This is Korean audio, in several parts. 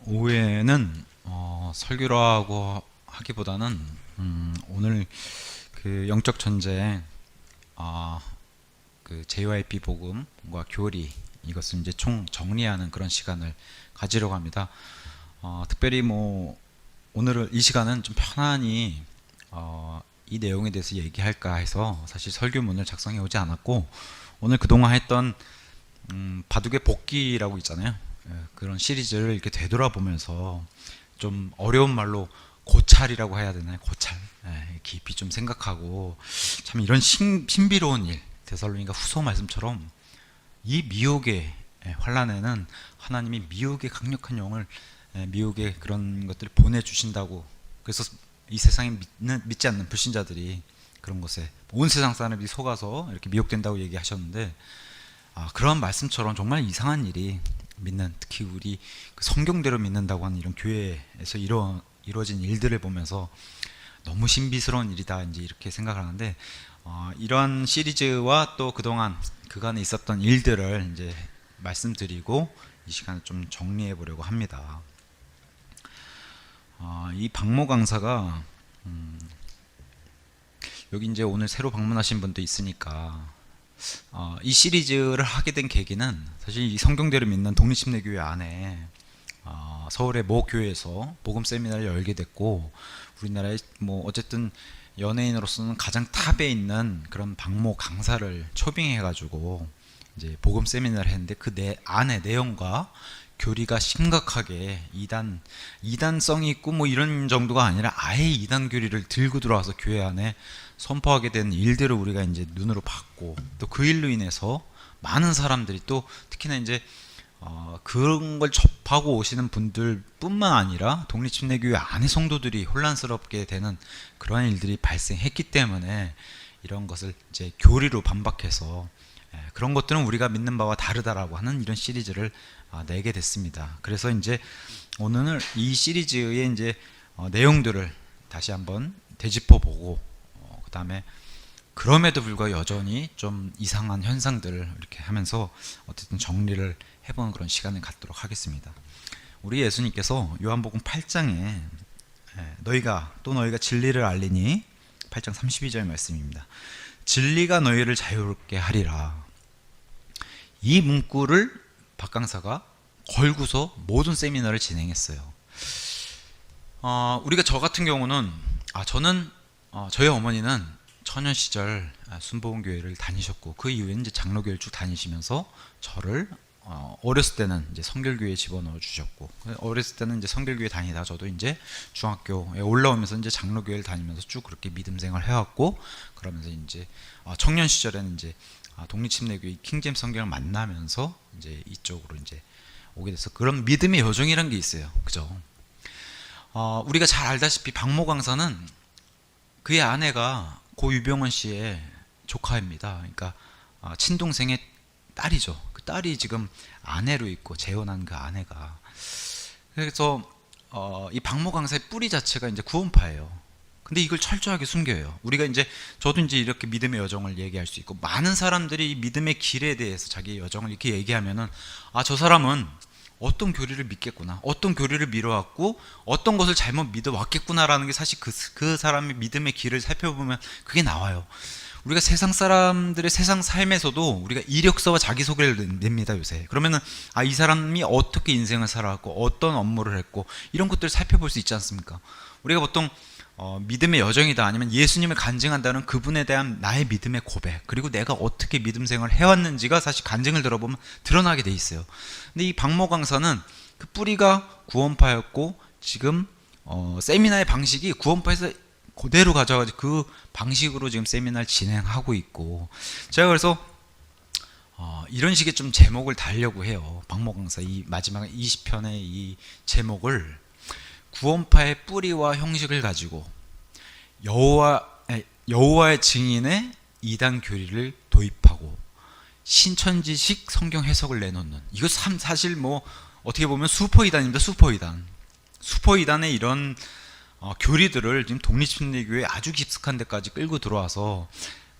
오후에는 설교라고 하기보다는 오늘 그 영적 전쟁, 그 JYP 복음과 교리, 이것을 이제 총 정리하는 그런 시간을 가지려고 합니다. 특별히 오늘 이 시간은 좀 편안히 이 내용에 대해서 얘기할까 해서 사실 설교문을 작성해 오지 않았고, 오늘 그동안 했던 바둑의 복기라고 있잖아요. 그런 시리즈를 이렇게 되돌아보면서 좀 어려운 말로 고찰이라고 해야 되나요? 고찰. 깊이 좀 생각하고, 참 이런 신비로운 일, 데살로니가 후서 말씀처럼 이 미혹의 환란에는 하나님이 미혹의 강력한 영을, 미혹의 그런 것들을 보내주신다고. 그래서 이 세상에 믿지 않는 불신자들이 그런 것에 온 세상 사람들이 속아서 이렇게 미혹된다고 얘기하셨는데, 그런 말씀처럼 정말 이상한 일이 믿는, 특히 우리 성경대로 믿는다고 하는 이런 교회에서 이루어진 일들을 보면서 너무 신비스러운 일이다, 이제 이렇게 생각을 하는데, 이런 시리즈와 또 그간에 있었던 일들을 이제 말씀드리고 이 시간을 좀 정리해 보려고 합니다. 이 박모 강사가 여기 이제 오늘 새로 방문하신 분도 있으니까, 이 시리즈를 하게 된 계기는 사실 이 성경대로 믿는 독립침례교회 안에 서울의 모 교회에서 복음 세미나를 열게 됐고, 우리나라에 어쨌든 연예인으로서는 가장 탑에 있는 그런 박모 강사를 초빙해 가지고 이제 복음 세미나를 했는데, 그 안에 내용과 교리가 심각하게 이단성이 있고 이런 정도가 아니라 아예 이단 교리를 들고 들어와서 교회 안에 선포하게 된 일들을 우리가 이제 눈으로 봤고, 또 그 일로 인해서 많은 사람들이, 또 특히나 이제 그런 걸 접하고 오시는 분들뿐만 아니라 독립침례교회 안의 성도들이 혼란스럽게 되는 그러한 일들이 발생했기 때문에 이런 것을 이제 교리로 반박해서 그런 것들은 우리가 믿는 바와 다르다라고 하는 이런 시리즈를 내게 됐습니다. 그래서 이제 오늘 이 시리즈의 이제 내용들을 다시 한번 되짚어 보고, 그 다음에 그럼에도 불구하고 여전히 좀 이상한 현상들을 이렇게 하면서 어쨌든 정리를 해보는 그런 시간을 갖도록 하겠습니다. 우리 예수님께서 요한복음 8장에 너희가 진리를 알리니, 8장 32절 말씀입니다. 진리가 너희를 자유롭게 하리라. 이 문구를 박 강사가 걸고서 모든 세미나를 진행했어요. 우리가 저 같은 경우는, 저희 어머니는 처년 시절 순복음교회를 다니셨고, 그 이후에 이제 장로교회를 쭉 다니시면서 저를 어렸을 때는 이제 성결교회에 집어넣어 주셨고, 어렸을 때는 이제 성결교회 다니다 저도 이제 중학교에 올라오면서 이제 장로교회를 다니면서 쭉 그렇게 믿음 생활 해왔고, 그러면서 이제 청년 시절에는 이제 독립침례교회 킹제임스 성경을 만나면서 이제 이쪽으로 이제 오게 돼서 그런 믿음의 여정이라는 게 있어요. 그죠? 우리가 잘 알다시피 박모 강사는 그의 아내가 고 유병원 씨의 조카입니다. 그러니까 친동생의 딸이죠. 그 딸이 지금 아내로 있고 재혼한 그 아내가. 그래서 이 박모 강사의 뿌리 자체가 이제 구원파예요. 근데 이걸 철저하게 숨겨요. 우리가 이제, 저도 이제 이렇게 믿음의 여정을 얘기할 수 있고, 많은 사람들이 이 믿음의 길에 대해서 자기의 여정을 이렇게 얘기하면은, 저 사람은 어떤 교리를 믿겠구나, 어떤 교리를 미뤄왔고 어떤 것을 잘못 믿어왔겠구나라는 게 사실 그 사람의 믿음의 길을 살펴보면 그게 나와요. 우리가 세상 사람들의 세상 삶에서도 우리가 이력서와 자기소개를 냅니다, 요새. 그러면은 이 사람이 어떻게 인생을 살아왔고 어떤 업무를 했고 이런 것들을 살펴볼 수 있지 않습니까? 우리가 보통 믿음의 여정이다, 아니면 예수님을 간증한다는 그분에 대한 나의 믿음의 고백, 그리고 내가 어떻게 믿음 생활을 해왔는지가 사실 간증을 들어보면 드러나게 돼 있어요. 근데 이 박모 강사는 그 뿌리가 구원파였고, 지금 세미나의 방식이 구원파에서 그대로 가져가지고 그 방식으로 지금 세미나를 진행하고 있고, 제가 그래서 이런 식의 좀 제목을 달려고 해요. 박모 강사 이 마지막 20편의 이 제목을 구원파의 뿌리와 형식을 가지고 여호와의 증인의 이단 교리를 도입하고 신천지식 성경 해석을 내놓는, 이거 사실 어떻게 보면 슈퍼이단입니다. 슈퍼이단의 이런 교리들을 지금 독립침례교회 아주 깊숙한 데까지 끌고 들어와서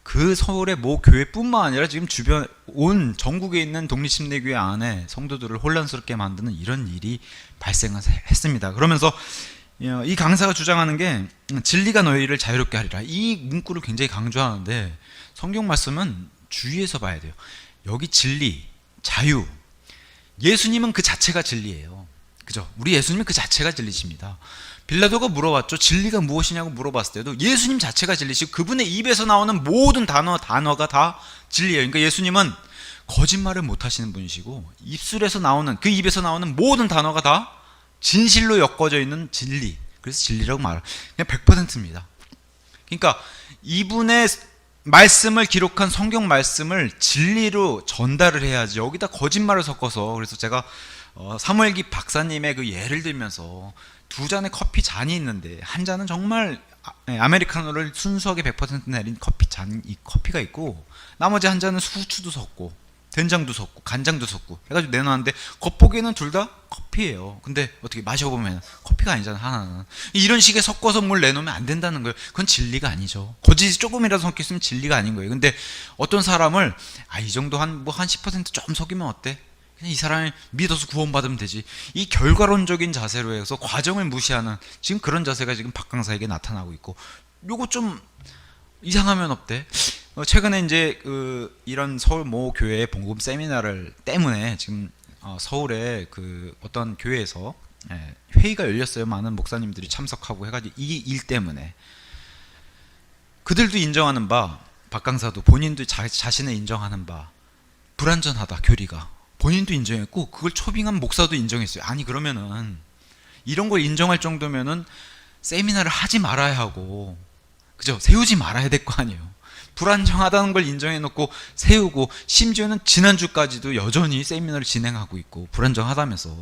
그 서울의 모 교회뿐만 아니라 지금 주변 온 전국에 있는 독립침례교회 안에 성도들을 혼란스럽게 만드는 이런 일이 발생했습니다. 그러면서 이 강사가 주장하는 게 진리가 너희를 자유롭게 하리라, 이 문구를 굉장히 강조하는데 성경 말씀은 주의해서 봐야 돼요. 여기 진리, 자유, 예수님은 그 자체가 진리예요. 그죠? 우리 예수님은 그 자체가 진리십니다. 빌라도가 물어봤죠. 진리가 무엇이냐고 물어봤을 때도 예수님 자체가 진리시고 그분의 입에서 나오는 모든 단어가 다 진리예요. 그러니까 예수님은 거짓말을 못 하시는 분이시고 입술에서 나오는, 그 입에서 나오는 모든 단어가 다 진실로 엮어져 있는 진리. 그래서 진리라고 말해요. 그냥 100%입니다. 그러니까 이분의 말씀을 기록한 성경 말씀을 진리로 전달을 해야지 여기다 거짓말을 섞어서. 그래서 제가 사무엘기 박사님의 그 예를 들면서 두 잔의 커피 잔이 있는데 한 잔은 정말 아메리카노를 순수하게 100% 내린 커피 잔, 이 커피가 있고 나머지 한 잔은 후추도 섞고 된장도 섞고 간장도 섞고 해가지고 내놨는데 겉보기에는 둘 다 커피예요. 근데 어떻게 마셔보면 커피가 아니잖아, 하나는. 이런 식의 섞어서 뭘 내놓으면 안 된다는 거예요. 그건 진리가 아니죠. 거짓이 조금이라도 섞였으면 진리가 아닌 거예요. 근데 어떤 사람을 이 정도 한 10% 조금 섞이면 어때? 그냥 이 사람을 믿어서 구원받으면 되지. 이 결과론적인 자세로 해서 과정을 무시하는 지금 그런 자세가 지금 박 강사에게 나타나고 있고, 요거 좀 이상하면 어때? 최근에 이제 이런 서울 모 교회의 복음 세미나를 때문에 지금 서울에 어떤 교회에서 회의가 열렸어요. 많은 목사님들이 참석하고 해가지고 이 일 때문에 그들도 인정하는 바, 박 강사도 본인도 자신을 인정하는 바, 불완전하다 교리가. 본인도 인정했고 그걸 초빙한 목사도 인정했어요. 아니 그러면은 이런 걸 인정할 정도면은 세미나를 하지 말아야 하고, 그죠? 세우지 말아야 될 거 아니에요. 불안정하다는 걸 인정해놓고 세우고, 심지어는 지난주까지도 여전히 세미나를 진행하고 있고 불안정하다면서.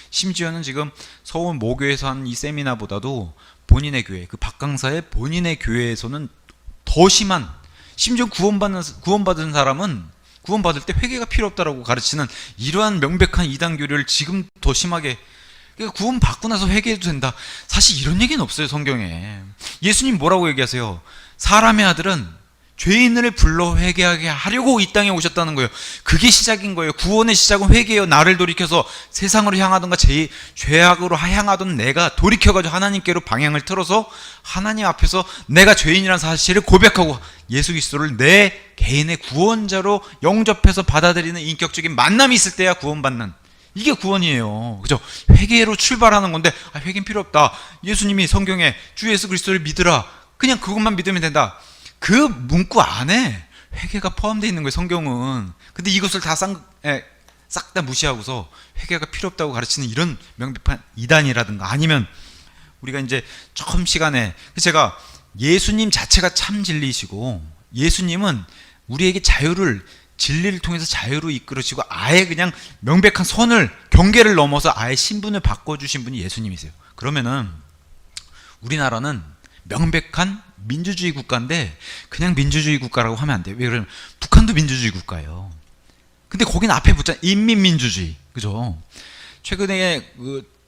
심지어는 지금 서울 모교에서 한 이 세미나보다도 본인의 교회, 그 박 강사의 본인의 교회에서는 더 심한, 심지어 구원받은 사람은 구원받을 때 회개가 필요 없다라고 가르치는 이러한 명백한 이단 교리를 지금 더 심하게, 그러니까 구원 받고 나서 회개해도 된다. 사실 이런 얘기는 없어요, 성경에. 예수님 뭐라고 얘기하세요? 사람의 아들은 죄인을 불러 회개하게 하려고 이 땅에 오셨다는 거예요. 그게 시작인 거예요. 구원의 시작은 회개예요. 나를 돌이켜서 세상으로 향하던가 죄악으로 향하던 내가 돌이켜가지고 하나님께로 방향을 틀어서 하나님 앞에서 내가 죄인이라는 사실을 고백하고 예수 그리스도를 내 개인의 구원자로 영접해서 받아들이는 인격적인 만남이 있을 때야 구원받는, 이게 구원이에요. 그죠? 회개로 출발하는 건데 회개는 필요 없다. 예수님이 성경에 주 예수 그리스도를 믿으라, 그냥 그것만 믿으면 된다. 그 문구 안에 회개가 포함되어 있는 거예요, 성경은. 근데 이것을 다 싹 다 무시하고서 회개가 필요 없다고 가르치는 이런 명백한 이단이라든가, 아니면 우리가 이제 처음 시간에 제가 예수님 자체가 참 진리이시고 예수님은 우리에게 자유를, 진리를 통해서 자유로 이끌으시고 아예 그냥 명백한 경계를 넘어서 아예 신분을 바꿔주신 분이 예수님이세요. 그러면은 우리나라는 명백한 민주주의 국가인데 그냥 민주주의 국가라고 하면 안 돼요. 왜 그러면 북한도 민주주의 국가예요. 근데 거기는 앞에 붙잖아요. 인민민주주의. 그죠? 최근에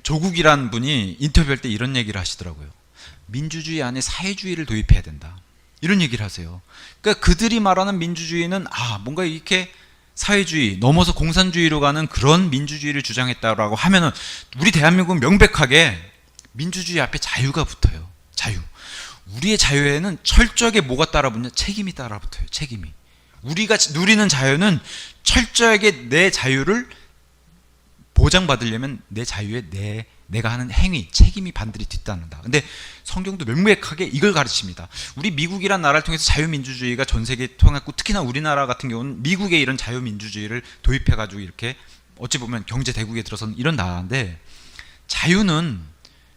조국이란 분이 인터뷰할 때 이런 얘기를 하시더라고요. 민주주의 안에 사회주의를 도입해야 된다, 이런 얘기를 하세요. 그러니까 그들이 말하는 민주주의는 뭔가 이렇게 사회주의 넘어서 공산주의로 가는 그런 민주주의를 주장했다라고 하면은 우리 대한민국은 명백하게 민주주의 앞에 자유가 붙어요. 자유. 우리의 자유에는 철저하게 뭐가 따라붙냐? 책임이 따라붙어요. 책임이. 우리가 누리는 자유는 철저하게 내 자유를 보장받으려면 내 자유에 내가 하는 행위, 책임이 반드시 뒤따른다. 근데 성경도 명백하게 이걸 가르칩니다. 우리 미국이란 나라를 통해서 자유민주주의가 전 세계에 통했고, 특히나 우리나라 같은 경우는 미국의 이런 자유민주주의를 도입해가지고 이렇게 어찌 보면 경제 대국에 들어선 이런 나라인데, 자유는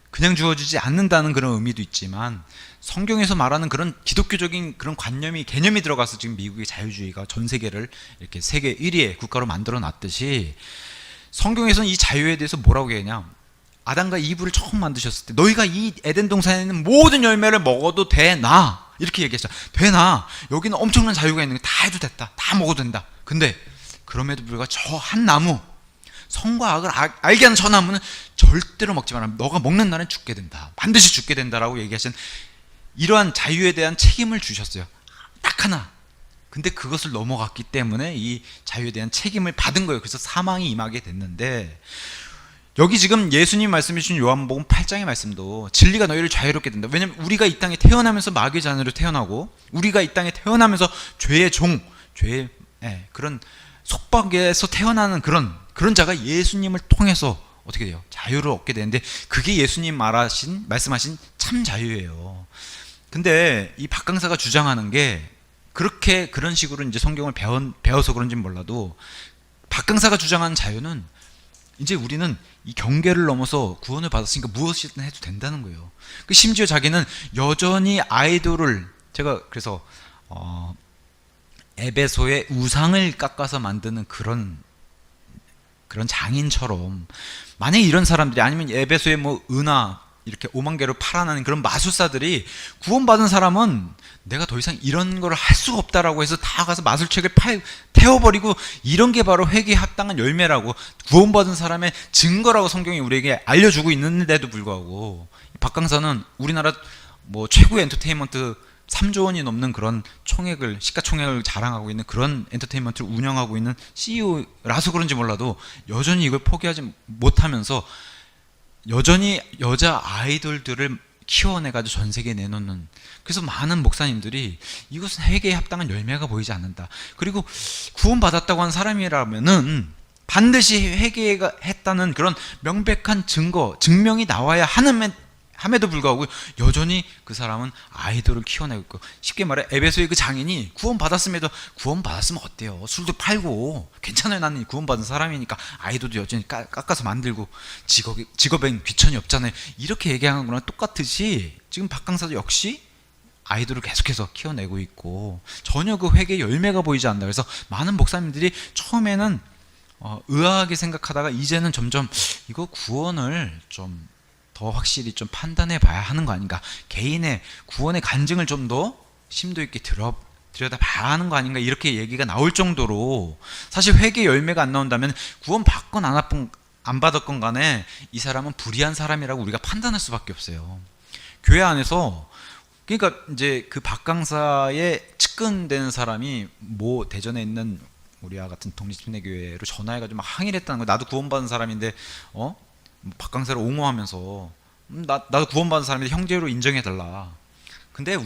그냥 주어지지 않는다는 그런 의미도 있지만 성경에서 말하는 그런 기독교적인 그런 개념이 들어가서 지금 미국의 자유주의가 전 세계를 이렇게 세계 1위의 국가로 만들어 놨듯이, 성경에서는 이 자유에 대해서 뭐라고 얘기하냐? 아담과 이브를 처음 만드셨을 때 너희가 이 에덴 동산에 있는 모든 열매를 먹어도 되나? 이렇게 얘기했죠. 되나? 여기는 엄청난 자유가 있는 게 다 해도 됐다. 다 먹어도 된다. 근데 그럼에도 불구하고 저 한 나무, 선과 악을 알게 하는 저 나무는 절대로 먹지 마라. 너가 먹는 날은 죽게 된다. 반드시 죽게 된다라고 얘기하신 이러한 자유에 대한 책임을 주셨어요. 딱 하나. 근데 그것을 넘어갔기 때문에 이 자유에 대한 책임을 받은 거예요. 그래서 사망이 임하게 됐는데, 여기 지금 예수님 말씀해 주신 요한복음 8장의 말씀도 진리가 너희를 자유롭게 된다. 왜냐하면 우리가 이 땅에 태어나면서 마귀의 자녀로 태어나고, 우리가 이 땅에 태어나면서 죄의 종, 죄의 그런 속박에서 태어나는 그런 자가 예수님을 통해서 어떻게 돼요? 자유를 얻게 되는데, 그게 예수님 말씀하신 참 자유예요. 근데 이 박강사가 주장하는 게, 그런 식으로 이제 성경을 배워서 그런지는 몰라도, 박강사가 주장하는 자유는 이제 우리는 이 경계를 넘어서 구원을 받았으니까 무엇이든 해도 된다는 거예요. 심지어 자기는 여전히 아이돌을, 제가 그래서 에베소의 우상을 깎아서 만드는 그런 장인처럼, 만약에 이런 사람들이, 아니면 에베소의 뭐 은하 이렇게 5만 개로 팔아나는 그런 마술사들이 구원받은 사람은 내가 더 이상 이런 걸 할 수가 없다라고 해서 다 가서 마술책을 태워버리고, 이런 게 바로 회개에 합당한 열매라고, 구원받은 사람의 증거라고 성경이 우리에게 알려주고 있는데도 불구하고, 박강사는 우리나라 뭐 최고의 엔터테인먼트 3조 원이 넘는 그런 시가총액을 자랑하고 있는 그런 엔터테인먼트를 운영하고 있는 CEO라서 그런지 몰라도 여전히 이걸 포기하지 못하면서 여전히 여자 아이돌들을 키워내가지고 전 세계에 내놓는, 그래서 많은 목사님들이 이것은 회개에 합당한 열매가 보이지 않는다. 그리고 구원받았다고 한 사람이라면은 반드시 회개했다는 그런 명백한 증명이 나와야 함에도 불구하고 여전히 그 사람은 아이돌을 키워내고 있고, 쉽게 말해 에베소의 그 장인이 구원받았으면 어때요? 술도 팔고 괜찮아요. 나는 구원받은 사람이니까 아이돌도 여전히 깎아서 만들고 직업엔 귀천이 없잖아요. 이렇게 얘기하는 거랑 똑같듯이 지금 박강사도 역시 아이돌을 계속해서 키워내고 있고 전혀 그 회개의 열매가 보이지 않는다. 그래서 많은 목사님들이 처음에는 의아하게 생각하다가 이제는 점점 이거 구원을 좀 더 확실히 좀 판단해 봐야 하는 거 아닌가, 개인의 구원의 간증을 좀 더 심도 있게 들여다 봐야 하는 거 아닌가, 이렇게 얘기가 나올 정도로, 사실 회개 열매가 안 나온다면 구원 받건 안 받았건 간에 이 사람은 불의한 사람이라고 우리가 판단할 수밖에 없어요. 교회 안에서, 그러니까 이제 그 박강사에 측근되는 사람이 뭐 대전에 있는 우리와 같은 독립신대교회로 전화해가지고 막 항의를 했다는 거예요. 나도 구원받은 사람인데 박강사를 옹호하면서 나도 구원받은 사람인데 형제로 인정해달라. 근데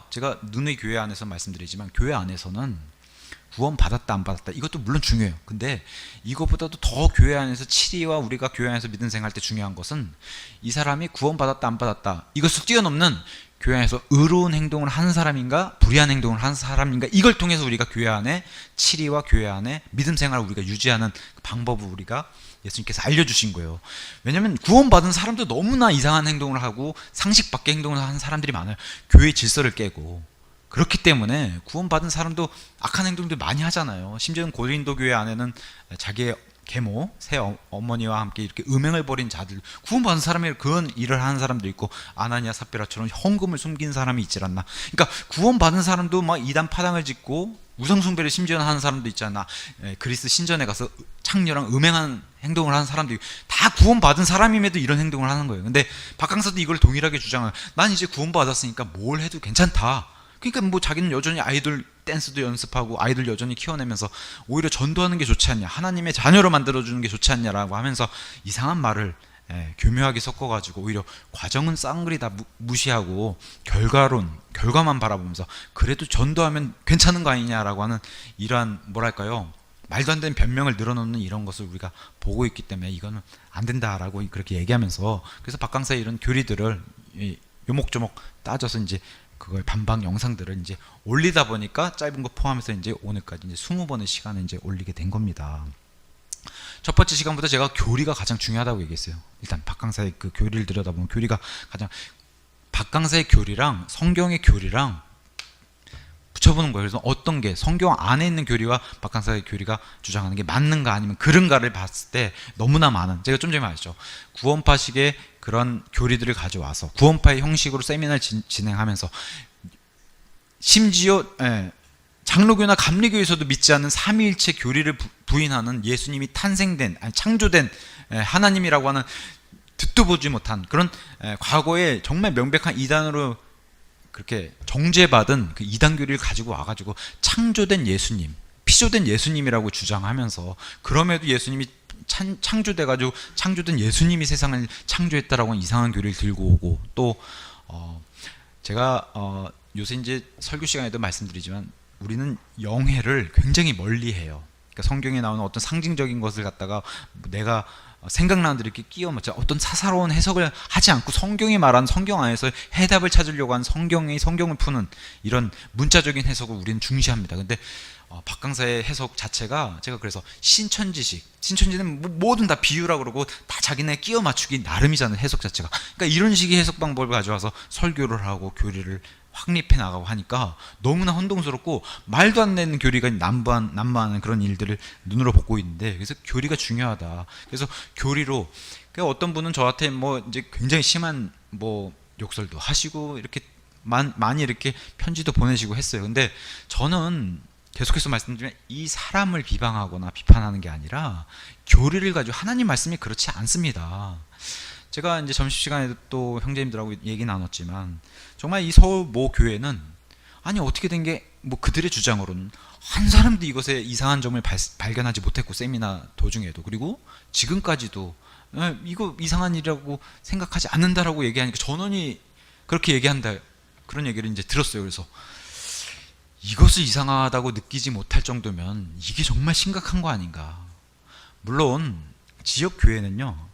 제가 누누이 교회 안에서 말씀드리지만, 교회 안에서는 구원받았다 안 받았다 이것도 물론 중요해요. 근데 이것보다도 더 교회 안에서 치리와 우리가 교회 안에서 믿음 생활할 때 중요한 것은 이 사람이 구원받았다 안 받았다 이것을 뛰어넘는 교회 안에서 의로운 행동을 하는 사람인가 불의한 행동을 하는 사람인가, 이걸 통해서 우리가 교회 안에 치리와 교회 안에 믿음 생활을 우리가 유지하는 방법을 우리가 예수님께서 알려주신 거예요. 왜냐하면 구원받은 사람도 너무나 이상한 행동을 하고 상식 밖의 행동을 하는 사람들이 많아요. 교회의 질서를 깨고. 그렇기 때문에 구원받은 사람도 악한 행동들 많이 하잖아요. 심지어는 고린도 교회 안에는 자기의 계모, 새 어머니와 함께 이렇게 음행을 벌인 자들, 구원받은 사람이 그런 일을 하는 사람도 있고, 아나니아 삽비라처럼 헌금을 숨긴 사람이 있질 않나. 그러니까 구원받은 사람도 막 이단 파당을 짓고 우상숭배를 심지어 하는 사람도 있지 않나. 그리스 신전에 가서 창녀랑 음행하는 행동을 하는 사람들이 다 구원받은 사람임에도 이런 행동을 하는 거예요. 근데 박강사도 이걸 동일하게 주장해요. 난 이제 구원받았으니까 뭘 해도 괜찮다. 그러니까 뭐 자기는 여전히 아이돌 댄스도 연습하고 아이들 여전히 키워내면서 오히려 전도하는 게 좋지 않냐, 하나님의 자녀로 만들어주는 게 좋지 않냐라고 하면서 이상한 말을 교묘하게 섞어가지고 오히려 과정은 쌍그리 다 무시하고 결과만 바라보면서 그래도 전도하면 괜찮은 거 아니냐라고 하는 이러한 뭐랄까요, 말도 안 되는 변명을 늘어놓는 이런 것을 우리가 보고 있기 때문에 이거는 안 된다라고 그렇게 얘기하면서, 그래서 박강사의 이런 교리들을 요목조목 따져서 이제 그걸 반박 영상들을 이제 올리다 보니까 짧은 거 포함해서 이제 오늘까지 이제 20번의 시간을 이제 올리게 된 겁니다. 첫 번째 시간보다 제가 교리가 가장 중요하다고 얘기했어요. 일단 박강사의 그 교리를 들여다보면 박강사의 교리랑 성경의 교리랑 붙여보는 거예요. 그래서 어떤 게 성경 안에 있는 교리와 박강사의 교리가 주장하는 게 맞는가 아니면 그른가를 봤을 때 너무나 많은, 제가 좀 전에 말했죠. 구원파식의 그런 교리들을 가져와서 구원파의 형식으로 세미나를 진행하면서 심지어 장로교나 감리교에서도 믿지 않는 삼위일체 교리를 부인하는, 예수님이 창조된 하나님이라고 하는 듣도 보지 못한 그런 과거에 정말 명백한 이단으로 그렇게 정죄받은 그 이단 교리를 가지고 와가지고 창조된 예수님, 피조된 예수님이라고 주장하면서, 그럼에도 예수님이 창조돼가지고 창조된 예수님이 세상을 창조했다라고 하는 이상한 교리를 들고 오고, 또 제가 요새 이제 설교 시간에도 말씀드리지만 우리는 영회를 굉장히 멀리해요. 그러니까 성경에 나오는 어떤 상징적인 것을 갖다가 내가 생각나는 대로 이렇게 끼워 맞춰 어떤 사사로운 해석을 하지 않고 성경이 말하는 성경 안에서 해답을 찾으려고 하는 성경을 푸는 이런 문자적인 해석을 우리는 중시합니다. 근데 박 강사의 해석 자체가, 제가 그래서 신천지는 뭐든 다 비유라 그러고 다 자기네 끼워 맞추기 나름이잖아요, 해석 자체가. 그러니까 이런 식의 해석 방법을 가져와서 설교를 하고 교리를 확립해 나가고 하니까 너무나 혼동스럽고 말도 안 되는 교리가 난무하는 그런 일들을 눈으로 보고 있는데, 그래서 교리가 중요하다. 그래서 교리로, 그러니까 어떤 분은 저한테 뭐 이제 굉장히 심한 뭐 욕설도 하시고 이렇게 많이 이렇게 편지도 보내시고 했어요. 근데 저는 계속해서 말씀드리면 이 사람을 비방하거나 비판하는 게 아니라 교리를 가지고, 하나님 말씀이 그렇지 않습니다. 제가 이제 점심시간에도 또 형제님들하고 얘기 나눴지만, 정말 이 서울 모 교회는, 아니 어떻게 된 게, 뭐 그들의 주장으로는 한 사람도 이것에 이상한 점을 발견하지 못했고, 세미나 도중에도, 그리고 지금까지도 이거 이상한 일이라고 생각하지 않는다라고 얘기하니까 전원이 그렇게 얘기한다, 그런 얘기를 이제 들었어요. 그래서 이것을 이상하다고 느끼지 못할 정도면 이게 정말 심각한 거 아닌가. 물론 지역교회는요,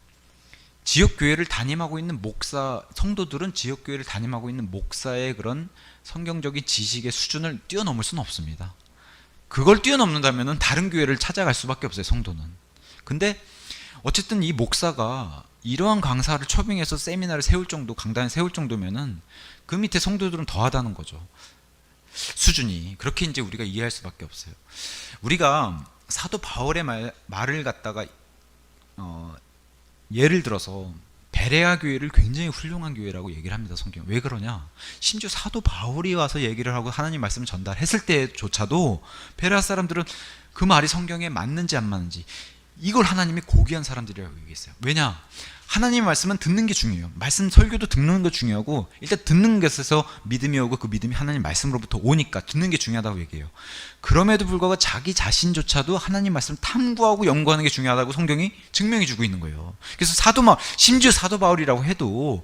지역교회를 담임하고 있는 성도들은 지역교회를 담임하고 있는 목사의 그런 성경적인 지식의 수준을 뛰어넘을 수는 없습니다. 그걸 뛰어넘는다면 다른 교회를 찾아갈 수밖에 없어요, 성도는. 근데 어쨌든 이 목사가 이러한 강사를 초빙해서 세미나를 세울 정도, 강단을 세울 정도면은 그 밑에 성도들은 더하다는 거죠, 수준이. 그렇게 이제 우리가 이해할 수밖에 없어요. 우리가 사도 바울의 말을 갖다가 예를 들어서 베레아 교회를 굉장히 훌륭한 교회라고 얘기를 합니다, 성경. 왜 그러냐? 심지어 사도 바울이 와서 얘기를 하고 하나님 말씀을 전달했을 때조차도 베레아 사람들은 그 말이 성경에 맞는지 안 맞는지, 이걸 하나님이 고귀한 사람들이라고 얘기했어요. 왜냐? 하나님의 말씀은 듣는 게 중요해요. 말씀 설교도 듣는 거 중요하고, 일단 듣는 것에서 믿음이 오고 그 믿음이 하나님 말씀으로부터 오니까 듣는 게 중요하다고 얘기해요. 그럼에도 불구하고 자기 자신조차도 하나님 말씀을 탐구하고 연구하는 게 중요하다고 성경이 증명해 주고 있는 거예요. 그래서 심지어 사도 바울이라고 해도,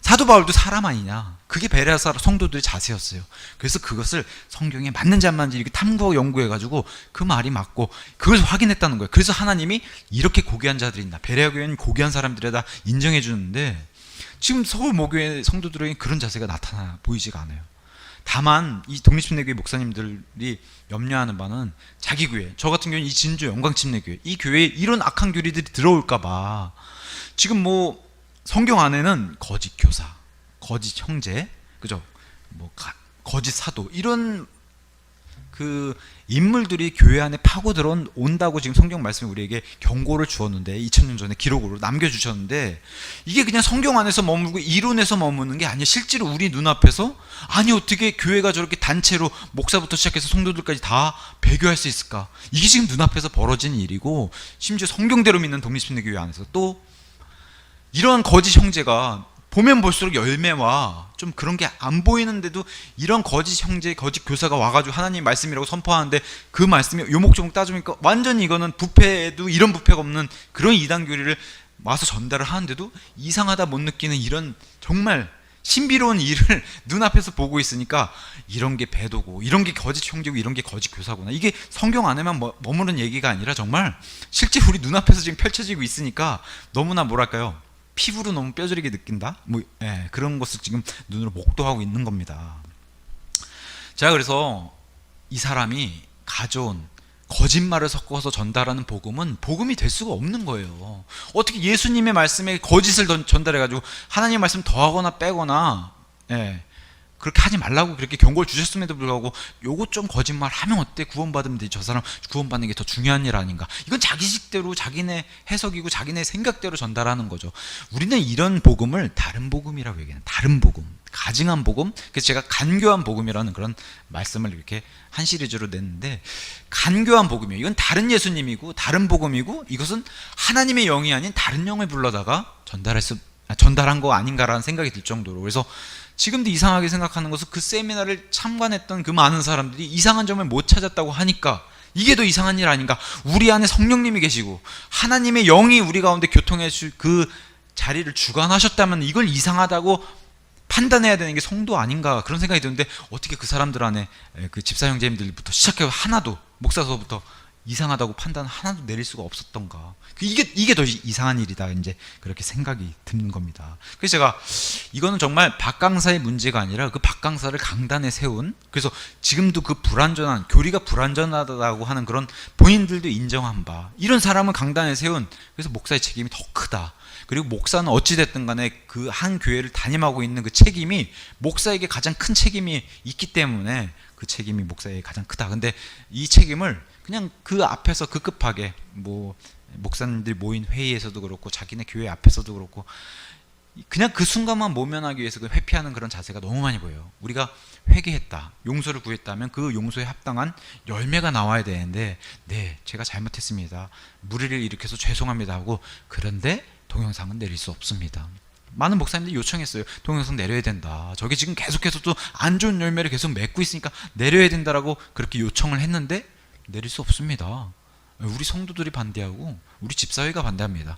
사도 바울도 사람 아니냐, 그게 베레아 성도들의 자세였어요. 그래서 그것을 성경에 맞는지 안 맞는지 이렇게 탐구하고 연구해가지고 그 말이 맞고 그걸 확인했다는 거예요. 그래서 하나님이 이렇게 고귀한 자들이 있나, 베레아 교회는 고귀한 사람들에다 인정해 주는데, 지금 서울 모교회 성도들에게 그런 자세가 보이지가 않아요. 다만 이 독립침례교회 목사님들이 염려하는 바는 자기 교회, 저 같은 경우는 이 진주 영광침례교회, 이 교회에 이런 악한 교리들이 들어올까 봐, 지금 뭐 성경 안에는 거짓 교사, 거짓 형제, 그죠? 뭐 거짓 사도, 이런 그 인물들이 교회 안에 파고 들어온다고 지금 성경 말씀이 우리에게 경고를 주었는데, 2000년 전에 기록으로 남겨주셨는데, 이게 그냥 성경 안에서 머물고 이론에서 머무는 게 아니에요. 실제로 우리 눈앞에서, 아니 어떻게 교회가 저렇게 단체로 목사부터 시작해서 성도들까지 다 배교할 수 있을까? 이게 지금 눈앞에서 벌어진 일이고, 심지어 성경대로 믿는 독립침례교회 안에서 또 이러한 거짓 형제가 보면 볼수록 열매와 좀 그런 게 안 보이는데도, 이런 거짓 형제, 거짓 교사가 와가지고 하나님 말씀이라고 선포하는데, 그 말씀이 요목조목 따져보니까 완전히 이거는 부패에도 이런 부패가 없는 그런 이단 교리를 와서 전달을 하는데도 이상하다 못 느끼는 이런 정말 신비로운 일을 눈앞에서 보고 있으니까, 이런 게 배도고 이런 게 거짓 형제고 이런 게 거짓 교사구나, 이게 성경 안에만 머무는 얘기가 아니라 정말 실제 우리 눈앞에서 지금 펼쳐지고 있으니까 너무나 뭐랄까요, 피부로 너무 뼈저리게 느낀다? 그런 것을 지금 눈으로 목도하고 있는 겁니다. 자, 그래서 이 사람이 가져온 거짓말을 섞어서 전달하는 복음은 복음이 될 수가 없는 거예요. 어떻게 예수님의 말씀에 거짓을 전달해가지고 하나님의 말씀 더하거나 빼거나, 그렇게 하지 말라고 그렇게 경고를 주셨음에도 불구하고 요거 좀 거짓말 하면 어때? 구원받으면 되지. 저 사람 구원받는 게 더 중요한 일 아닌가? 이건 자기식대로 자기네 해석이고 자기네 생각대로 전달하는 거죠. 우리는 이런 복음을 다른 복음이라고 얘기해요. 다른 복음, 가증한 복음. 그래서 제가 간교한 복음이라는 그런 말씀을 이렇게 한 시리즈로 냈는데, 간교한 복음이에요. 이건 다른 예수님이고 다른 복음이고, 이것은 하나님의 영이 아닌 다른 영을 불러다가 전달한 거 아닌가라는 생각이 들 정도로. 그래서 지금도 이상하게 생각하는 것은 그 세미나를 참관했던 그 많은 사람들이 이상한 점을 못 찾았다고 하니까 이게 더 이상한 일 아닌가. 우리 안에 성령님이 계시고 하나님의 영이 우리 가운데 교통해 줄 그 자리를 주관하셨다면 이걸 이상하다고 판단해야 되는 게 성도 아닌가, 그런 생각이 드는데 어떻게 그 사람들 안에 그 집사 형제님들부터 시작해서 하나도, 목사서부터 이상하다고 판단 하나도 내릴 수가 없었던가. 이게 더 이상한 일이다, 이제 그렇게 생각이 드는 겁니다. 그래서 제가 이거는 정말 박 강사의 문제가 아니라 그 박 강사를 강단에 세운, 그래서 지금도 그 불완전한, 교리가 불완전하다고 하는 그런 본인들도 인정한 바, 이런 사람을 강단에 세운, 그래서 목사의 책임이 더 크다. 그리고 목사는 어찌됐든 간에 그 한 교회를 담임하고 있는 그 책임이 목사에게 가장 큰 책임이 있기 때문에 그 책임이 목사에게 가장 크다. 근데 이 책임을 그냥 그 앞에서 급급하게, 뭐 목사님들이 모인 회의에서도 그렇고 자기네 교회 앞에서도 그렇고 그냥 그 순간만 모면하기 위해서 그 회피하는 그런 자세가 너무 많이 보여요. 우리가 회개했다, 용서를 구했다면 그 용서에 합당한 열매가 나와야 되는데, 네, 제가 잘못했습니다, 무리를 일으켜서 죄송합니다 하고, 그런데 동영상은 내릴 수 없습니다. 많은 목사님들이 요청했어요. 동영상 내려야 된다. 저게 지금 계속해서 또 안 좋은 열매를 계속 맺고 있으니까 내려야 된다라고 그렇게 요청을 했는데 내릴 수 없습니다. 우리 성도들이 반대하고 우리 집사회가 반대합니다.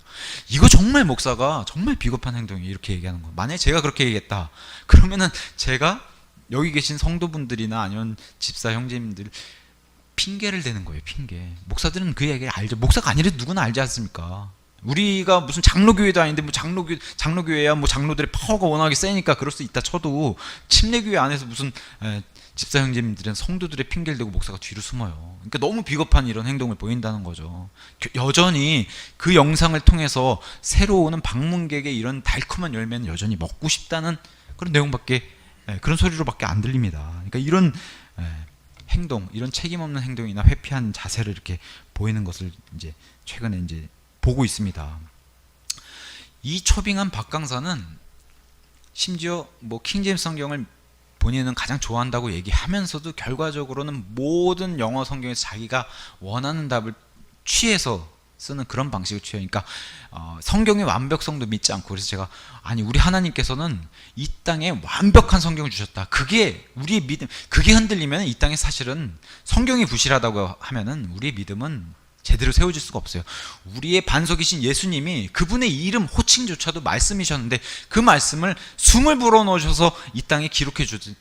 이거 정말 목사가 정말 비겁한 행동이에요, 이렇게 얘기하는 거. 만약에 제가 그렇게 얘기했다 그러면은 제가 여기 계신 성도분들이나 아니면 집사 형제님들 핑계를 대는 거예요. 핑계. 목사들은 그 얘기를 알죠. 목사가 아니래도 누구나 알지 않습니까? 우리가 무슨 장로교회도 아닌데 뭐 장로교회야 뭐 장로들의 파워가 워낙에 세니까 그럴 수 있다 쳐도, 침례교회 안에서 무슨 집사 형제님들은 성도들의 핑계를 대고 목사가 뒤로 숨어요. 그러니까 너무 비겁한 이런 행동을 보인다는 거죠. 여전히 그 영상을 통해서 새로 오는 방문객의 이런 달콤한 열매는 여전히 먹고 싶다는 그런 내용밖에, 그런 소리로밖에 안 들립니다. 그러니까 이런 행동, 이런 책임 없는 행동이나 회피한 자세를 이렇게 보이는 것을 이제 최근에 이제 보고 있습니다. 이 초빙한 박 강사는 심지어 뭐 킹제임스 성경을 본인은 가장 좋아한다고 얘기하면서도 결과적으로는 모든 영어 성경에서 자기가 원하는 답을 취해서 쓰는 그런 방식을 취해요. 그러니까 성경의 완벽성도 믿지 않고, 그래서 제가, 아니 우리 하나님께서는 이 땅에 완벽한 성경을 주셨다, 그게 우리의 믿음, 그게 흔들리면 이 땅에 사실은 성경이 부실하다고 하면은 우리의 믿음은 제대로 세워질 수가 없어요. 우리의 반석이신 예수님이 그분의 이름 호칭조차도 말씀이셨는데 그 말씀을 숨을 불어넣으셔서 이 땅에 기록해 주신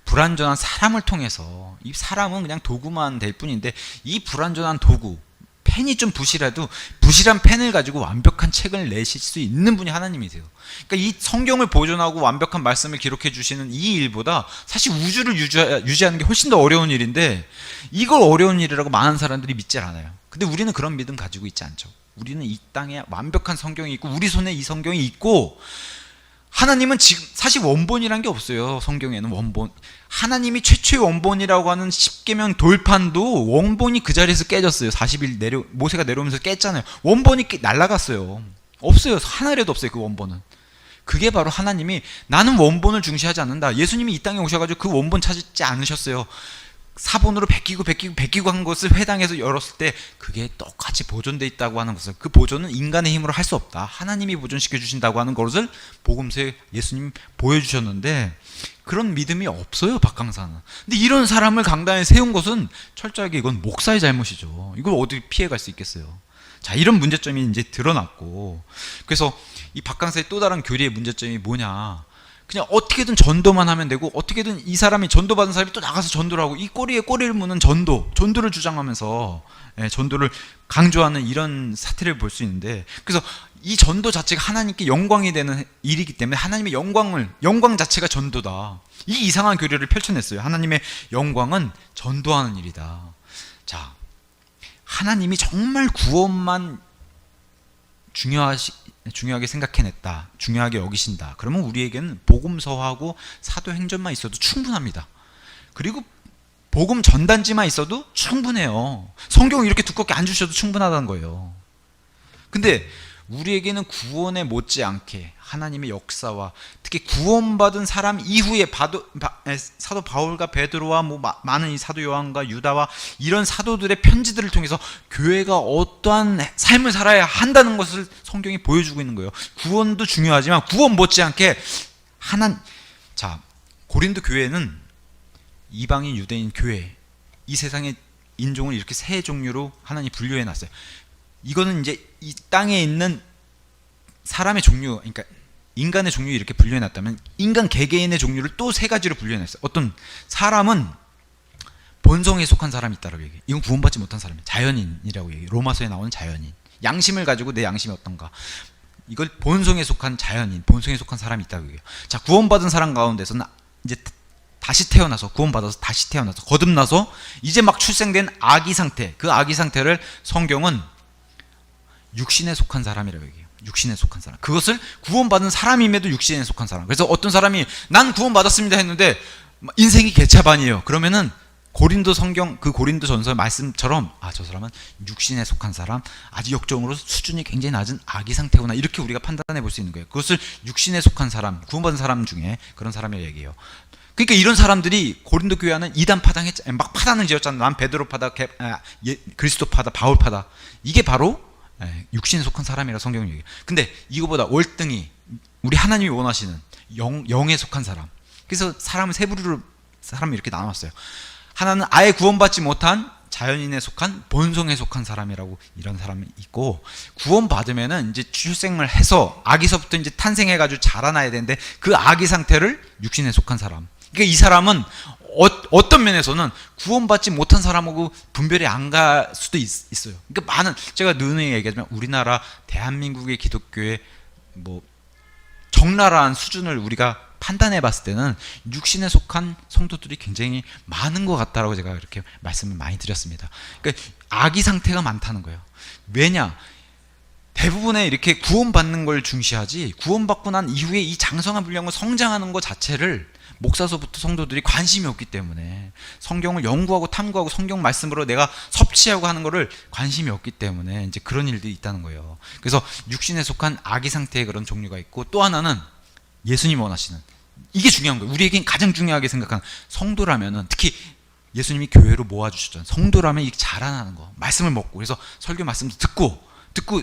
불완전한 사람을 통해서, 이 사람은 그냥 도구만 될 뿐인데 이 불완전한 도구, 펜이 좀 부실해도 부실한 펜을 가지고 완벽한 책을 내실 수 있는 분이 하나님이세요. 그러니까 이 성경을 보존하고 완벽한 말씀을 기록해 주시는 이 일보다 사실 우주를 유지하는 게 훨씬 더 어려운 일인데, 이걸 어려운 일이라고 많은 사람들이 믿지 않아요. 근데 우리는 그런 믿음 가지고 있지 않죠. 우리는 이 땅에 완벽한 성경이 있고 우리 손에 이 성경이 있고, 하나님은 지금 사실 원본이란 게 없어요. 성경에는 원본, 하나님이 최초의 원본이라고 하는 십계명 돌판도 원본이 그 자리에서 깨졌어요. 40일 모세가 내려오면서 깼잖아요. 원본이 날아갔어요. 없어요. 하나라도 없어요. 그 원본은. 그게 바로 하나님이, 나는 원본을 중시하지 않는다. 예수님이 이 땅에 오셔가지고 그 원본 찾지 않으셨어요. 사본으로 베끼고 한 것을 회당에서 열었을 때 그게 똑같이 보존되어 있다고 하는 것을, 그 보존은 인간의 힘으로 할 수 없다, 하나님이 보존시켜 주신다고 하는 것을 복음서에 예수님 보여주셨는데, 그런 믿음이 없어요, 박 강사는. 근데 이런 사람을 강단에 세운 것은 철저하게 이건 목사의 잘못이죠. 이걸 어디 피해갈 수 있겠어요. 자, 이런 문제점이 이제 드러났고, 그래서 이 박 강사의 또 다른 교리의 문제점이 뭐냐, 그냥 어떻게든 전도만 하면 되고, 어떻게든 이 사람이, 전도받은 사람이 또 나가서 전도를 하고, 이 꼬리에 꼬리를 무는 전도를 주장하면서 전도를 강조하는 이런 사태를 볼 수 있는데, 그래서 이 전도 자체가 하나님께 영광이 되는 일이기 때문에 하나님의 영광 자체가 전도다, 이 이상한 교리를 펼쳐냈어요. 하나님의 영광은 전도하는 일이다. 자, 하나님이 정말 구원만 중요하게 생각해냈다, 중요하게 여기신다, 그러면 우리에게는 복음서하고 사도행전만 있어도 충분합니다. 그리고 복음 전단지만 있어도 충분해요. 성경을 이렇게 두껍게 안 주셔도 충분하다는 거예요. 근데 우리에게는 구원에 못지않게 하나님의 역사와 특히 구원받은 사람 이후에 사도 바울과 베드로와 많은 이 사도 요한과 유다와 이런 사도들의 편지들을 통해서 교회가 어떠한 삶을 살아야 한다는 것을 성경이 보여주고 있는 거예요. 구원도 중요하지만 구원 못지않게 자, 고린도 교회는 이방인, 유대인, 교회, 이 세상의 인종을 이렇게 세 종류로 하나님이 분류해 놨어요. 이거는 이제 이 땅에 있는 사람의 종류, 그러니까 인간의 종류 이렇게 분류해 놨다면 인간 개개인의 종류를 또 세 가지로 분류해 놨어요. 어떤 사람은 본성에 속한 사람이 있다라고 얘기해요. 이건 구원받지 못한 사람이에요. 자연인이라고 얘기해요. 로마서에 나오는 자연인. 양심을 가지고 내 양심이 어떤가. 이걸 본성에 속한 자연인, 본성에 속한 사람이 있다고 얘기해요. 자, 구원받은 사람 가운데서는 이제 다시 태어나서, 구원받아서 다시 태어나서 거듭나서 이제 막 출생된 아기 상태, 그 아기 상태를 성경은 육신에 속한 사람이라고 얘기해요. 육신에 속한 사람. 그것을 구원받은 사람임에도 육신에 속한 사람. 그래서 어떤 사람이 난 구원받았습니다 했는데 인생이 개차반이에요. 그러면은 고린도 성경, 그 고린도 전서 말씀처럼 저 사람은 육신에 속한 사람, 아직 역정으로 수준이 굉장히 낮은 아기 상태구나, 이렇게 우리가 판단해 볼 수 있는 거예요. 그것을 육신에 속한 사람, 구원받은 사람 중에 그런 사람이라고 얘기해요. 그러니까 이런 사람들이 고린도 교회는 이단 파당했잖아요. 막 파단을 지었잖아요. 난 베드로 파다, 그리스도 파다, 바울 파다. 이게 바로 육신에 속한 사람이라 성경이 얘기해요. 근데 이거보다 월등히 우리 하나님이 원하시는 영에 속한 사람. 그래서 사람을 세 부류로 사람을 이렇게 나눴어요. 하나는 아예 구원받지 못한 자연인에 속한 본성에 속한 사람이라고, 이런 사람이 있고, 구원받으면은 이제 출생을 해서 아기서부터 이제 탄생해가지고 자라나야 되는데 그 아기 상태를 육신에 속한 사람. 그러니까 이 사람은 어떤 면에서는 구원받지 못한 사람하고 분별이 안 갈 수도 있어요. 그러니까 제가 누누이 얘기하지만 우리나라 대한민국의 기독교의 뭐 적나라한 수준을 우리가 판단해 봤을 때는 육신에 속한 성도들이 굉장히 많은 것 같다라고 제가 이렇게 말씀을 많이 드렸습니다. 그러니까 아기 상태가 많다는 거예요. 왜냐? 대부분의 이렇게 구원받는 걸 중시하지, 구원받고 난 이후에 이 장성한 분량을 성장하는 것 자체를 목사서부터 성도들이 관심이 없기 때문에, 성경을 연구하고 탐구하고 성경 말씀으로 내가 섭취하고 하는 거를 관심이 없기 때문에 이제 그런 일들이 있다는 거예요. 그래서 육신에 속한 아기 상태의 그런 종류가 있고, 또 하나는 예수님 원하시는, 이게 중요한 거예요. 우리에겐 가장 중요하게 생각하는, 성도라면은 특히 예수님이 교회로 모아주셨잖아요. 성도라면 이 자라나는 거, 말씀을 먹고, 그래서 설교 말씀도 듣고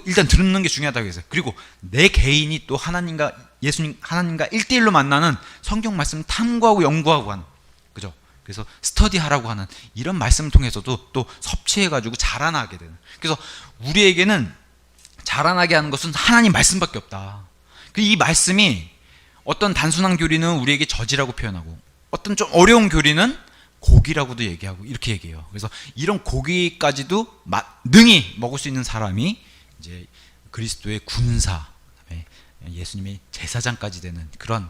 일단 듣는 게 중요하다고 했어요. 그리고 내 개인이 또 하나님과 예수님, 하나님과 1대1로 만나는 성경 말씀을 탐구하고 연구하고 하는, 그죠? 그래서 스터디하라고 하는 이런 말씀을 통해서도 또 섭취해가지고 자라나게 되는. 그래서 우리에게는 자라나게 하는 것은 하나님 말씀밖에 없다. 이 말씀이 어떤 단순한 교리는 우리에게 저지라고 표현하고, 어떤 좀 어려운 교리는 고기라고도 얘기하고, 이렇게 얘기해요. 그래서 이런 고기까지도 능히 먹을 수 있는 사람이 이제 그리스도의 군사, 예수님의 제사장까지 되는 그런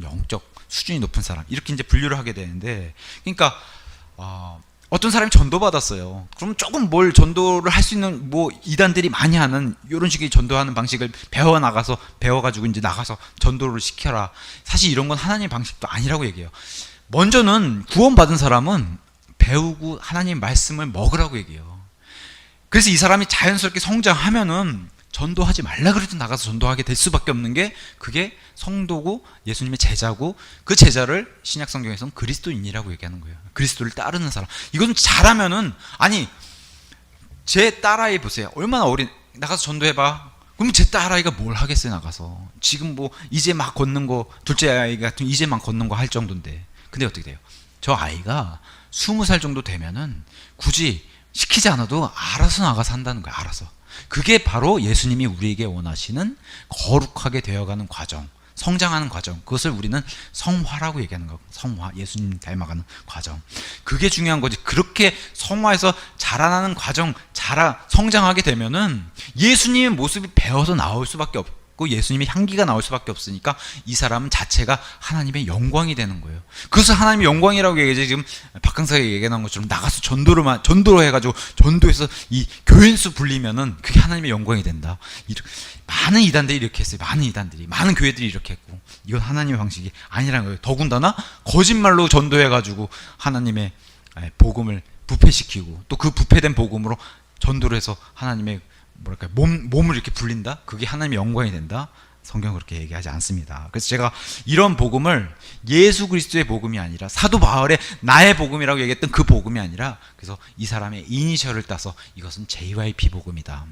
영적 수준이 높은 사람, 이렇게 이제 분류를 하게 되는데, 그러니까 어떤 사람이 전도받았어요. 그럼 조금 뭘 전도를 할 수 있는, 뭐 이단들이 많이 하는 이런 식의 전도하는 방식을 배워가지고 이제 나가서 전도를 시켜라. 사실 이런 건 하나님의 방식도 아니라고 얘기해요. 먼저는 구원받은 사람은 배우고 하나님 말씀을 먹으라고 얘기해요. 그래서 이 사람이 자연스럽게 성장하면은 전도하지 말라 그래도 나가서 전도하게 될 수밖에 없는 게, 그게 성도고 예수님의 제자고, 그 제자를 신약 성경에서는 그리스도인이라고 얘기하는 거예요. 그리스도를 따르는 사람. 이건 잘하면은, 아니 제 딸아이 보세요. 얼마나 나가서 전도해봐. 그럼 제 딸아이가 뭘 하겠어요, 나가서. 지금 뭐 이제 막 걷는 거, 둘째 아이 같은 이제 막 걷는 거 할 정도인데. 근데 어떻게 돼요? 저 아이가 20살 정도 되면은 굳이 시키지 않아도 알아서 나가서 한다는 거예요. 알아서. 그게 바로 예수님이 우리에게 원하시는 거룩하게 되어가는 과정, 성장하는 과정. 그것을 우리는 성화라고 얘기하는 거고, 성화, 예수님 닮아가는 과정. 그게 중요한 거지. 그렇게 성화해서 자라나는 과정, 성장하게 되면은 예수님의 모습이 배워서 나올 수밖에 없고, 예수님의 향기가 나올 수밖에 없으니까 이 사람 자체가 하나님의 영광이 되는 거예요. 그래서 하나님의 영광이라고 얘기하지. 지금 박강사가 얘기한 것처럼 나가서 전도로 해가지고 전도해서 이 교인수 불리면은 그게 하나님의 영광이 된다. 많은 이단들이 이렇게 했어요. 많은 교회들이 이렇게 했고, 이건 하나님의 방식이 아니라는 거예요. 더군다나 거짓말로 전도해가지고 하나님의 복음을 부패시키고, 또 그 부패된 복음으로 전도를 해서 하나님의 몸을 이렇게 불린다? 그게 하나님의 영광이 된다? 성경은 그렇게 얘기하지 않습니다. 그래서 제가 이런 복음을 예수 그리스도의 복음이 아니라 사도 바울의 나의 복음이라고 얘기했던 그 복음이 아니라, 그래서 이 사람의 이니셜을 따서 이것은 JYP 복음이다.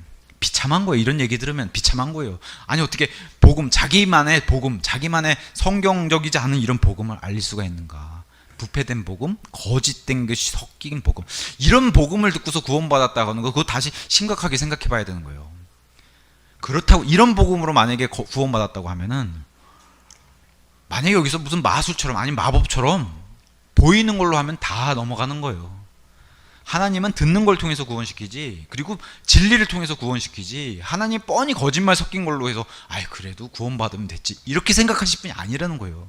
비참한 거예요. 이런 얘기 들으면 비참한 거예요. 아니 어떻게 복음, 자기만의 복음, 자기만의 성경적이지 않은 이런 복음을 알릴 수가 있는가. 부패된 복음, 거짓된 것이 섞인 복음, 이런 복음을 듣고서 구원받았다고 하는 거, 그거 다시 심각하게 생각해 봐야 되는 거예요. 그렇다고 이런 복음으로 만약에 구원받았다고 하면은, 만약에 여기서 무슨 마술처럼 아니면 마법처럼 보이는 걸로 하면 다 넘어가는 거예요. 하나님은 듣는 걸 통해서 구원시키지, 그리고 진리를 통해서 구원시키지, 하나님 뻔히 거짓말 섞인 걸로 해서 아이 그래도 구원받으면 됐지, 이렇게 생각하실 분이 아니라는 거예요.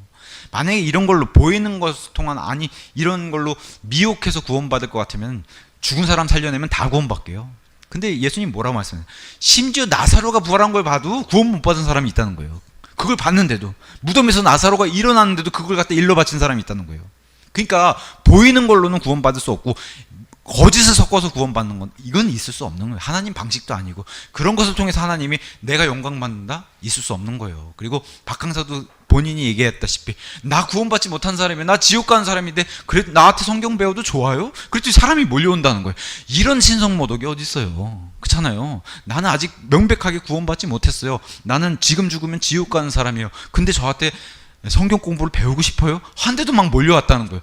만약에 이런 걸로 보이는 것 통한, 아니 이런 걸로 미혹해서 구원받을 것 같으면 죽은 사람 살려내면 다 구원받게요. 근데 예수님 뭐라고 말씀해요? 심지어 나사로가 부활한 걸 봐도 구원 못 받은 사람이 있다는 거예요. 그걸 봤는데도, 무덤에서 나사로가 일어났는데도 그걸 갖다 일러 바친 사람이 있다는 거예요. 그러니까 보이는 걸로는 구원받을 수 없고, 거짓을 섞어서 구원받는 건 이건 있을 수 없는 거예요. 하나님 방식도 아니고, 그런 것을 통해서 하나님이 내가 영광 받는다? 있을 수 없는 거예요. 그리고 박 강사도 본인이 얘기했다시피, 나 구원받지 못한 사람이야, 나 지옥 가는 사람인데 그래 나한테 성경 배워도 좋아요? 그랬더니 사람이 몰려온다는 거예요. 이런 신성모독이 어디 있어요? 그렇잖아요. 나는 아직 명백하게 구원받지 못했어요. 나는 지금 죽으면 지옥 가는 사람이에요. 근데 저한테 성경 공부를 배우고 싶어요? 한데도 막 몰려왔다는 거예요.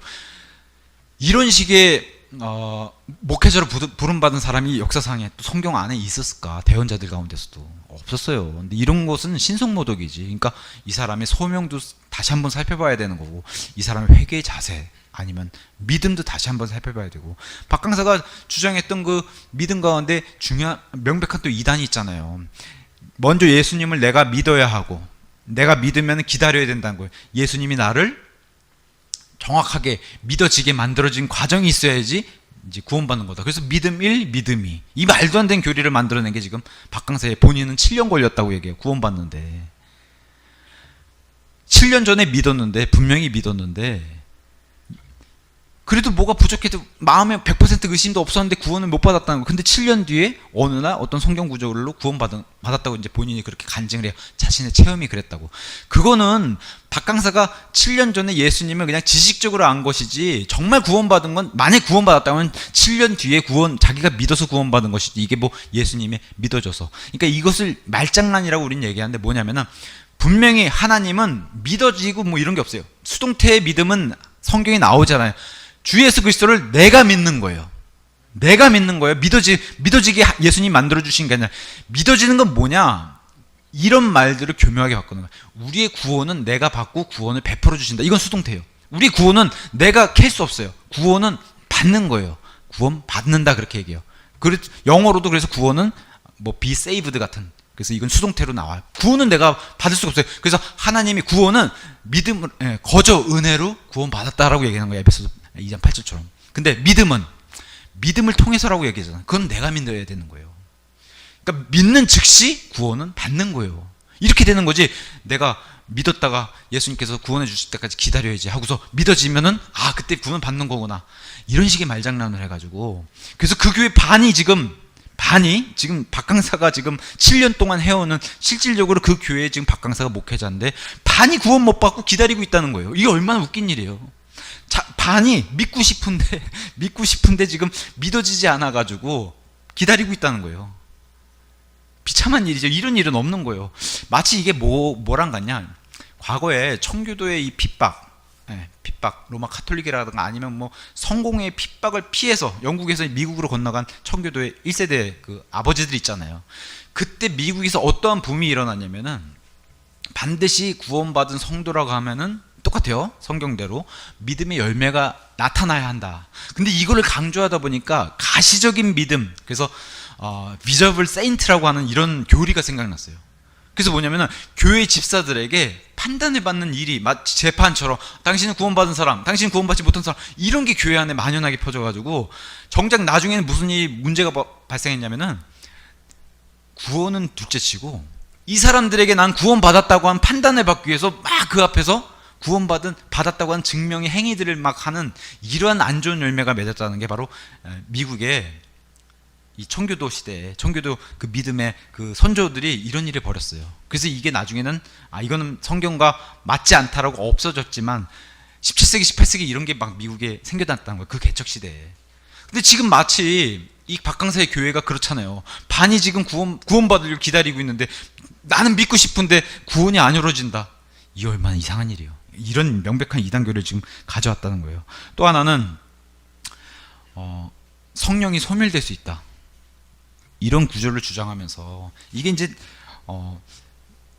이런 식의 목회자로 부름받은 사람이 역사상에 또 성경 안에 있었을까? 대언자들 가운데서도 없었어요. 근데 이런 것은 신성모독이지. 그러니까 이 사람의 소명도 다시 한번 살펴봐야 되는 거고, 이 사람의 회개의 자세, 아니면 믿음도 다시 한번 살펴봐야 되고, 박 강사가 주장했던 그 믿음 가운데 중요한 명백한 또 이단이 있잖아요. 먼저 예수님을 내가 믿어야 하고, 내가 믿으면 기다려야 된다는 거예요. 예수님이 나를 정확하게 믿어지게 만들어진 과정이 있어야지 이제 구원받는 거다. 그래서 믿음 1, 믿음 2. 이 말도 안 되는 교리를 만들어낸 게 지금 박 강사의, 본인은 7년 걸렸다고 얘기해요. 구원받는데. 7년 전에 믿었는데, 분명히 믿었는데, 그래도 뭐가 부족해도 마음에 100% 의심도 없었는데 구원을 못 받았다는 거. 근데 7년 뒤에 어느 날 어떤 성경 구절로 구원받았다고 이제 본인이 그렇게 간증을 해요. 자신의 체험이 그랬다고. 그거는 박 강사가 7년 전에 예수님을 그냥 지식적으로 안 것이지, 정말 구원받은 건, 만약 구원받았다면 7년 뒤에 자기가 믿어서 구원받은 것이지, 이게 뭐 예수님이 믿어져서. 그러니까 이것을 말장난이라고 우리는 얘기하는데, 뭐냐면은 분명히 하나님은 믿어지고 뭐 이런 게 없어요. 수동태의 믿음은 성경에 나오잖아요. 주 예수 그리스도를 내가 믿는 거예요. 내가 믿는 거예요. 믿어지게 예수님 만들어주신 게 아니라, 믿어지는 건 뭐냐? 이런 말들을 교묘하게 바꾸는 거예요. 우리의 구원은 내가 받고 구원을 베풀어 주신다. 이건 수동태예요. 우리 구원은 내가 캘 수 없어요. 구원은 받는 거예요. 구원 받는다, 그렇게 얘기해요. 영어로도 그래서 구원은 뭐 be saved 같은, 그래서 이건 수동태로 나와요. 구원은 내가 받을 수가 없어요. 그래서 하나님이 구원은 믿음을, 거저 은혜로 구원받았다라고 얘기하는 거예요. 에베소서 2장 8절처럼. 근데 믿음을 통해서라고 얘기하잖아요. 그건 내가 믿어야 되는 거예요. 그러니까 믿는 즉시 구원은 받는 거예요. 이렇게 되는 거지, 내가 믿었다가 예수님께서 구원해 주실 때까지 기다려야지 하고서 믿어지면은 그때 구원 받는 거구나, 이런 식의 말장난을 해가지고. 그래서 그 교회 반이 지금 박 강사가 지금 7년 동안 해오는, 실질적으로 그 교회에 지금 박 강사가 목회자인데 반이 구원 못 받고 기다리고 있다는 거예요. 이게 얼마나 웃긴 일이에요. 반이 믿고 싶은데 지금 믿어지지 않아가지고 기다리고 있다는 거예요. 비참한 일이죠. 이런 일은 없는 거예요. 마치 이게 뭐랑 같냐? 과거에 청교도의 이 핍박, 로마 카톨릭이라든가 아니면 뭐 성공의 핍박을 피해서 영국에서 미국으로 건너간 청교도의 1세대 그 아버지들 있잖아요. 그때 미국에서 어떠한 붐이 일어났냐면은, 반드시 구원받은 성도라고 하면은 똑같아요. 성경대로 믿음의 열매가 나타나야 한다. 근데 이거를 강조하다 보니까 가시적인 믿음, 그래서 visible saint라고 하는 이런 교리가 생각났어요. 그래서 뭐냐면은 교회 집사들에게 판단을 받는 일이 마치 재판처럼, 당신은 구원받은 사람, 당신은 구원받지 못한 사람, 이런 게 교회 안에 만연하게 퍼져가지고, 정작 나중에는 무슨 문제가 발생했냐면은, 구원은 둘째치고 이 사람들에게 난 구원받았다고 한 판단을 받기 위해서 막 그 앞에서 받았다고 한 증명의 행위들을 막 하는, 이러한 안 좋은 열매가 맺었다는 게 바로 미국의 이 청교도 시대에, 청교도 그 믿음의 그 선조들이 이런 일을 벌였어요. 그래서 이게 나중에는 이거는 성경과 맞지 않다라고 없어졌지만, 17세기 18세기 이런 게 막 미국에 생겨났다는 거예요. 그 개척 시대에. 근데 지금 마치 이 박강사의 교회가 그렇잖아요. 반이 지금 구원받으려 기다리고 있는데 나는 믿고 싶은데 구원이 안 이루어진다. 이 얼마나 이상한 일이에요. 이런 명백한 이단교를 지금 가져왔다는 거예요. 또 하나는 성령이 소멸될 수 있다. 이런 구조를 주장하면서 이게 이제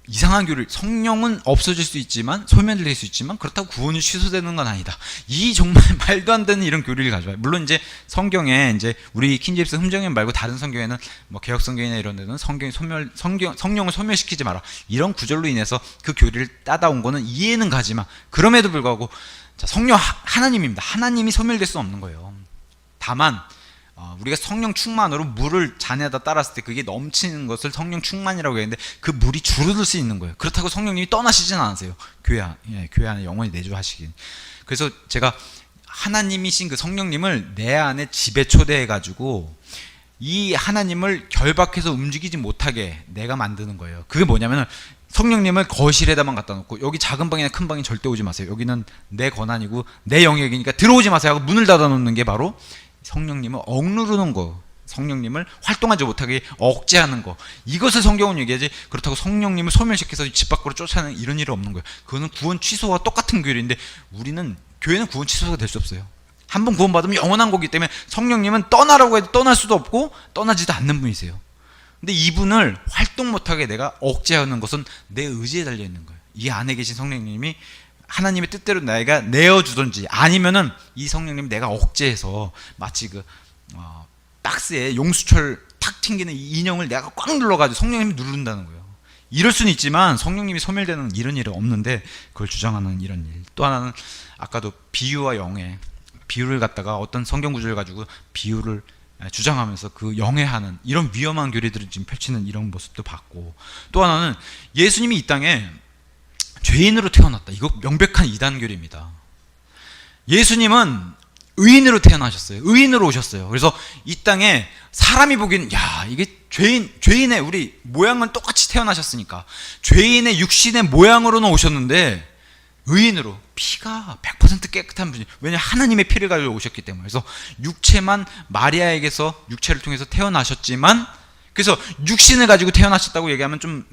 이상한 교를, 성령은 없어질 수 있지만 소멸될 수 있지만 그렇다고 구원이 취소되는 건 아니다. 이 정말 말도 안 되는 이런 교리를 가져와요. 물론 이제 성경에 이제 우리 킹제임스 흠정연 말고 다른 성경에는 뭐 개혁 성경이나 이런 데는 성령을 소멸시키지 마라. 이런 구절로 인해서 그 교리를 따다온 거는 이해는 가지만 그럼에도 불구하고 자, 성령 하나님입니다. 하나님이 소멸될 수 없는 거예요. 다만 우리가 성령 충만으로 물을 잔에다 따랐을 때 그게 넘치는 것을 성령 충만이라고 했는데 그 물이 줄어들 수 있는 거예요. 그렇다고 성령님이 떠나시진 않으세요. 교회 안에 영원히 내주하시긴. 그래서 제가 하나님이신 그 성령님을 내 안에 집에 초대해가지고 이 하나님을 결박해서 움직이지 못하게 내가 만드는 거예요. 그게 뭐냐면은 성령님을 거실에다만 갖다 놓고 여기 작은 방이나 큰 방에 절대 오지 마세요. 여기는 내 권한이고 내 영역이니까 들어오지 마세요 하고 문을 닫아 놓는 게 바로 성령님을 억누르는 거, 성령님을 활동하지 못하게 억제하는 거. 이것을 성경은 얘기하지 그렇다고 성령님을 소멸시켜서 집 밖으로 쫓아내는 이런 일은 없는 거예요. 그거는 구원 취소와 똑같은 교리인데 우리는 교회는 구원 취소가 될 수 없어요. 한 번 구원받으면 영원한 거기 때문에 성령님은 떠나라고 해도 떠날 수도 없고 떠나지도 않는 분이세요. 근데 이분을 활동 못하게 내가 억제하는 것은 내 의지에 달려 있는 거예요. 이 안에 계신 성령님이 하나님의 뜻대로 내가 내어주든지 아니면은 이 성령님 내가 억제해서 마치 그 박스에 용수철 탁 튕기는 이 인형을 내가 꽉 눌러가지고 성령님이 누른다는 거예요. 이럴 수는 있지만 성령님이 소멸되는 이런 일은 없는데 그걸 주장하는 이런 일. 또 하나는 아까도 비유와 영예, 비유를 갖다가 어떤 성경 구절을 가지고 비유를 주장하면서 그 영예하는 이런 위험한 교리들을 지금 펼치는 이런 모습도 봤고, 또 하나는 예수님이 이 땅에 죄인으로 태어났다. 이거 명백한 이단교리입니다. 예수님은 의인으로 태어나셨어요. 의인으로 오셨어요. 그래서 이 땅에 사람이 보기엔 야 이게 죄인의 우리 모양은 똑같이 태어나셨으니까 죄인의 육신의 모양으로는 오셨는데 의인으로 피가 100% 깨끗한 분이, 왜냐하면 하나님의 피를 가지고 오셨기 때문에. 그래서 육체만 마리아에게서 육체를 통해서 태어나셨지만 그래서 육신을 가지고 태어나셨다고 얘기하면 좀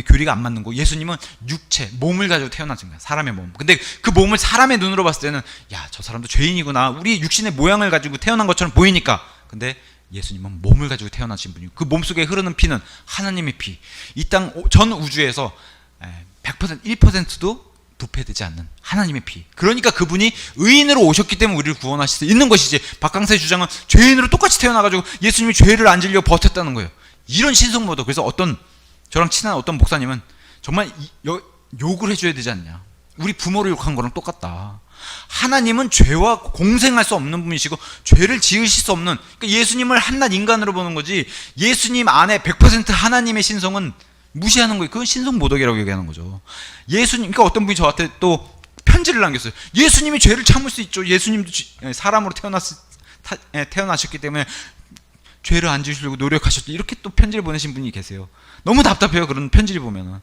교리가 안 맞는 거. 예수님은 육체, 몸을 가지고 태어나신 거예요. 사람의 몸. 근데 그 몸을 사람의 눈으로 봤을 때는 야, 저 사람도 죄인이구나. 우리 육신의 모양을 가지고 태어난 것처럼 보이니까. 근데 예수님은 몸을 가지고 태어나신 분이고 그 몸속에 흐르는 피는 하나님의 피. 이 땅 전 우주에서 100% 1%도 부패되지 않는 하나님의 피. 그러니까 그분이 의인으로 오셨기 때문에 우리를 구원하실 수 있는 것이지, 박강사의 주장은 죄인으로 똑같이 태어나가지고 예수님이 죄를 안 지려고 버텼다는 거예요. 이런 신성모독. 그래서 저랑 친한 어떤 목사님은 정말 욕을 해줘야 되지 않냐. 우리 부모를 욕한 거랑 똑같다. 하나님은 죄와 공생할 수 없는 분이시고 죄를 지으실 수 없는, 그러니까 예수님을 한낱 인간으로 보는 거지 예수님 안에 100% 하나님의 신성은 무시하는 거예요. 그건 신성모독이라고 얘기하는 거죠. 예수님, 그러니까 어떤 분이 저한테 또 편지를 남겼어요. 예수님이 죄를 참을 수 있죠. 예수님도 사람으로 태어나셨기 때문에 죄를 안 지으시려고 노력하셨죠. 이렇게 또 편지를 보내신 분이 계세요. 너무 답답해요. 그런 편지를 보면은.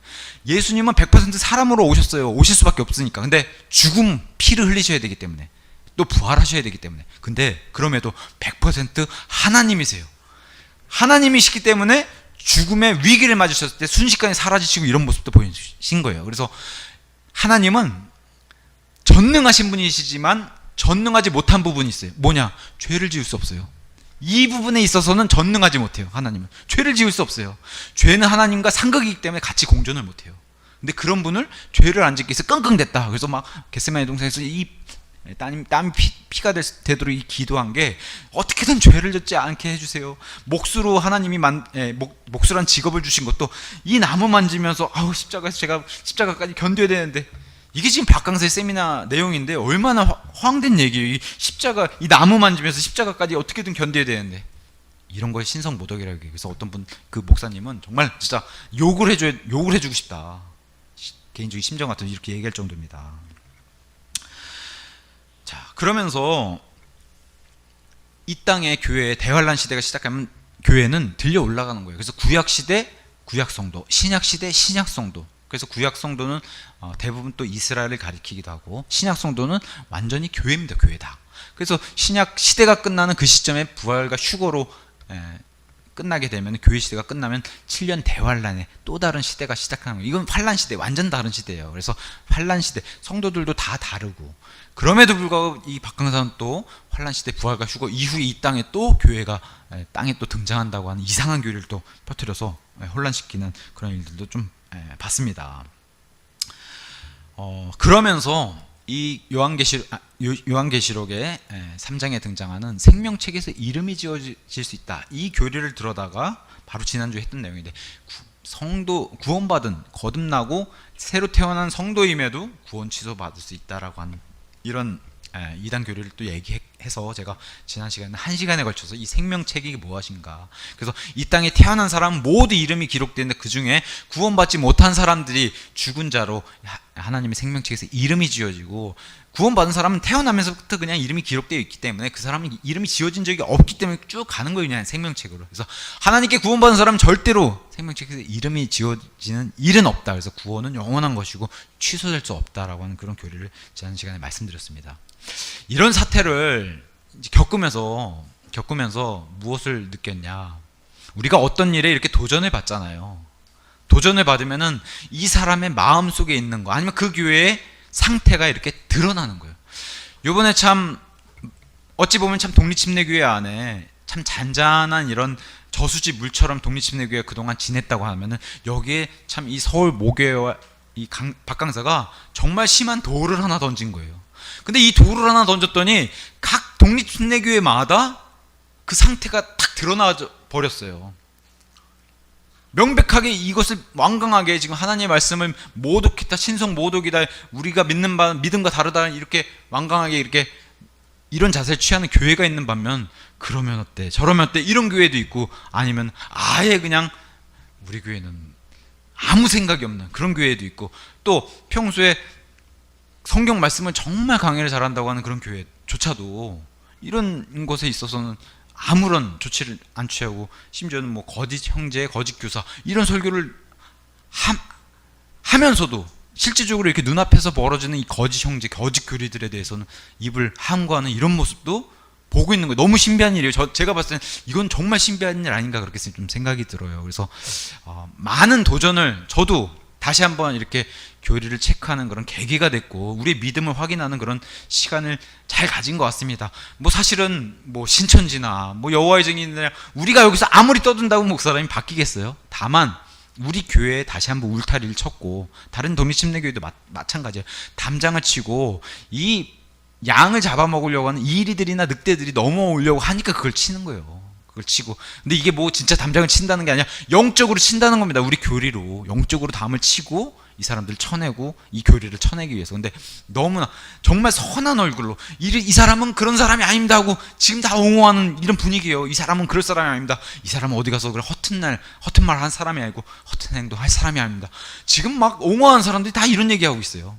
예수님은 100% 사람으로 오셨어요. 오실 수밖에 없으니까. 근데 죽음, 피를 흘리셔야 되기 때문에, 또 부활하셔야 되기 때문에. 근데 그럼에도 100% 하나님이세요. 하나님이시기 때문에 죽음의 위기를 맞으셨을 때 순식간에 사라지시고 이런 모습도 보이신 거예요. 그래서 하나님은 전능하신 분이시지만 전능하지 못한 부분이 있어요. 뭐냐? 죄를 지을 수 없어요. 이 부분에 있어서는 전능하지 못해요. 하나님은 죄를 지을 수 없어요. 죄는 하나님과 상극이기 때문에 같이 공존을 못해요. 근데 그런 분을 죄를 안 짓기 위해서 끙끙댔다. 그래서 막 겟세마네 동산에서 이 땀이 피가 되도록 이 기도한 게, 어떻게든 죄를 짓지 않게 해주세요. 몫으로 하나님이 몫으란 직업을 주신 것도 이 나무 만지면서 아우 십자가에서 제가 십자가까지 견뎌야 되는데, 이게 지금 박강사의 세미나 내용인데 얼마나 허황된 얘기예요. 이 십자가, 이 나무 만지면서 십자가까지 어떻게든 견뎌야 되는데, 이런 거에 신성모독이라고 얘기해요. 그래서 어떤 분, 그 목사님은 정말 진짜 욕을 해주고 싶다. 개인적인 심정 같은 이렇게 얘기할 정도입니다. 자, 그러면서 이 땅의 교회의 대환란 시대가 시작하면 교회는 들려 올라가는 거예요. 그래서 구약 시대 구약 성도, 신약 시대 신약 성도, 그래서 구약 성도는 대부분 또 이스라엘을 가리키기도 하고, 신약 성도는 완전히 교회입니다. 교회다. 그래서 신약 시대가 끝나는 그 시점에 부활과 휴거로 끝나게 되면, 교회 시대가 끝나면 7년 대환란에 또 다른 시대가 시작하는 거예요. 이건 환란 시대, 완전 다른 시대예요. 그래서 환란 시대, 성도들도 다 다르고, 그럼에도 불구하고 이 박강사는 또 환란 시대 부활과 휴거 이후에 이 땅에 또 교회가 땅에 또 등장한다고 하는 이상한 교리를 또 퍼뜨려서 혼란시키는 그런 일들도 좀 봤습니다. 그러면서 이 요한계시록의 3장에 등장하는 생명책에서 이름이 지어질 수 있다, 이 교리를 들어다가 바로 지난주에 했던 내용인데, 성도 구원받은 거듭나고 새로 태어난 성도임에도 구원 취소받을 수 있다라고 하는 이런 이단 교리를 또 얘기해서, 제가 지난 시간에 1시간에 걸쳐서 이 생명책이 무엇인가, 그래서 이 땅에 태어난 사람 모두 이름이 기록되는데 그 중에 구원받지 못한 사람들이 죽은 자로 하나님의 생명책에서 이름이 지어지고, 구원받은 사람은 태어나면서부터 그냥 이름이 기록되어 있기 때문에 그 사람은 이름이 지어진 적이 없기 때문에 쭉 가는 거예요, 그냥 생명책으로. 그래서 하나님께 구원받은 사람은 절대로 생명책에서 이름이 지어지는 일은 없다. 그래서 구원은 영원한 것이고 취소될 수 없다라고 하는 그런 교리를 지난 시간에 말씀드렸습니다. 이런 사태를 이제 겪으면서 무엇을 느꼈냐, 우리가 어떤 일에 이렇게 도전을 받잖아요. 도전을 받으면은 이 사람의 마음 속에 있는 거, 아니면 그 교회의 상태가 이렇게 드러나는 거예요. 요번에 참 어찌 보면 참 독립침례교회 안에 참 잔잔한 이런 저수지 물처럼 독립침례교회가 그동안 지냈다고 하면은, 여기에 참 이 서울 모교회와 이 박강사가 정말 심한 돌을 하나 던진 거예요. 근데 이 돌을 하나 던졌더니 각 독립침례교회마다 그 상태가 탁 드러나 버렸어요. 명백하게 이것을 완강하게 지금 하나님의 말씀을 모독했다, 신성 모독이다, 우리가 믿는 바 믿음과 다르다, 이렇게 완강하게 이렇게 이런 자세를 취하는 교회가 있는 반면, 그러면 어때 저러면 어때 이런 교회도 있고, 아니면 아예 그냥 우리 교회는 아무 생각이 없는 그런 교회도 있고, 또 평소에 성경 말씀을 정말 강의를 잘한다고 하는 그런 교회조차도 이런 것에 있어서는 아무런 조치를 안 취하고, 심지어는 뭐 거짓 형제, 거짓 교사 이런 설교를 하면서도 실질적으로 이렇게 눈앞에서 벌어지는 이 거짓 형제, 거짓 교리들에 대해서는 입을 함구하는 이런 모습도 보고 있는 거예요. 너무 신비한 일이에요. 제가 봤을 때는 이건 정말 신비한 일 아닌가, 그렇게 좀 생각이 들어요. 그래서 많은 도전을, 저도 다시 한번 이렇게 교리를 체크하는 그런 계기가 됐고, 우리의 믿음을 확인하는 그런 시간을 잘 가진 것 같습니다. 뭐 사실은 뭐 신천지나 뭐 여호와의 증인이나 우리가 여기서 아무리 떠든다고 목사님이 바뀌겠어요? 다만 우리 교회에 다시 한번 울타리를 쳤고, 다른 독립침례교회도 마찬가지예요. 담장을 치고 이 양을 잡아먹으려고 하는 이리들이나 늑대들이 넘어오려고 하니까 그걸 치는 거예요. 그걸 치고. 근데 이게 뭐 진짜 담장을 친다는 게 아니라 영적으로 친다는 겁니다. 우리 교리로 영적으로 담을 치고 이 사람들을 쳐내고, 이 교리를 쳐내기 위해서. 근데 너무나 정말 선한 얼굴로 이 사람은 그런 사람이 아닙니다 하고 지금 다 옹호하는 이런 분위기예요. 이 사람은 그럴 사람이 아닙니다. 이 사람은 어디 가서 그런 허튼 말 한 사람이 아니고 허튼 행동 할 사람이 아닙니다. 지금 막 옹호하는 사람들이 다 이런 얘기하고 있어요.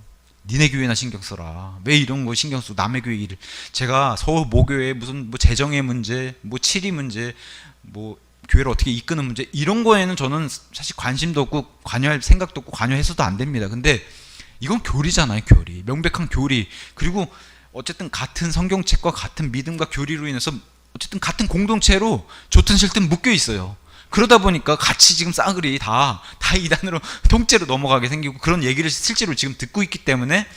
니네 교회나 신경 써라. 왜 이런 거 신경 쓰고 남의 교회 일을. 제가 서울 모교회 무슨 뭐 재정의 문제, 뭐 치리 문제, 뭐 교회를 어떻게 이끄는 문제, 이런 거에는 저는 사실 관심도 없고 관여할 생각도 없고 관여해서도 안 됩니다. 근데 이건 교리잖아요. 교리, 명백한 교리. 그리고 어쨌든 같은 성경책과 같은 믿음과 교리로 인해서 어쨌든 같은 공동체로 좋든 싫든 묶여 있어요. 그러다 보니까 같이 지금 싸그리 다 이단으로 통째로 넘어가게 생기고, 그런 얘기를 실제로 지금 듣고 있기 때문에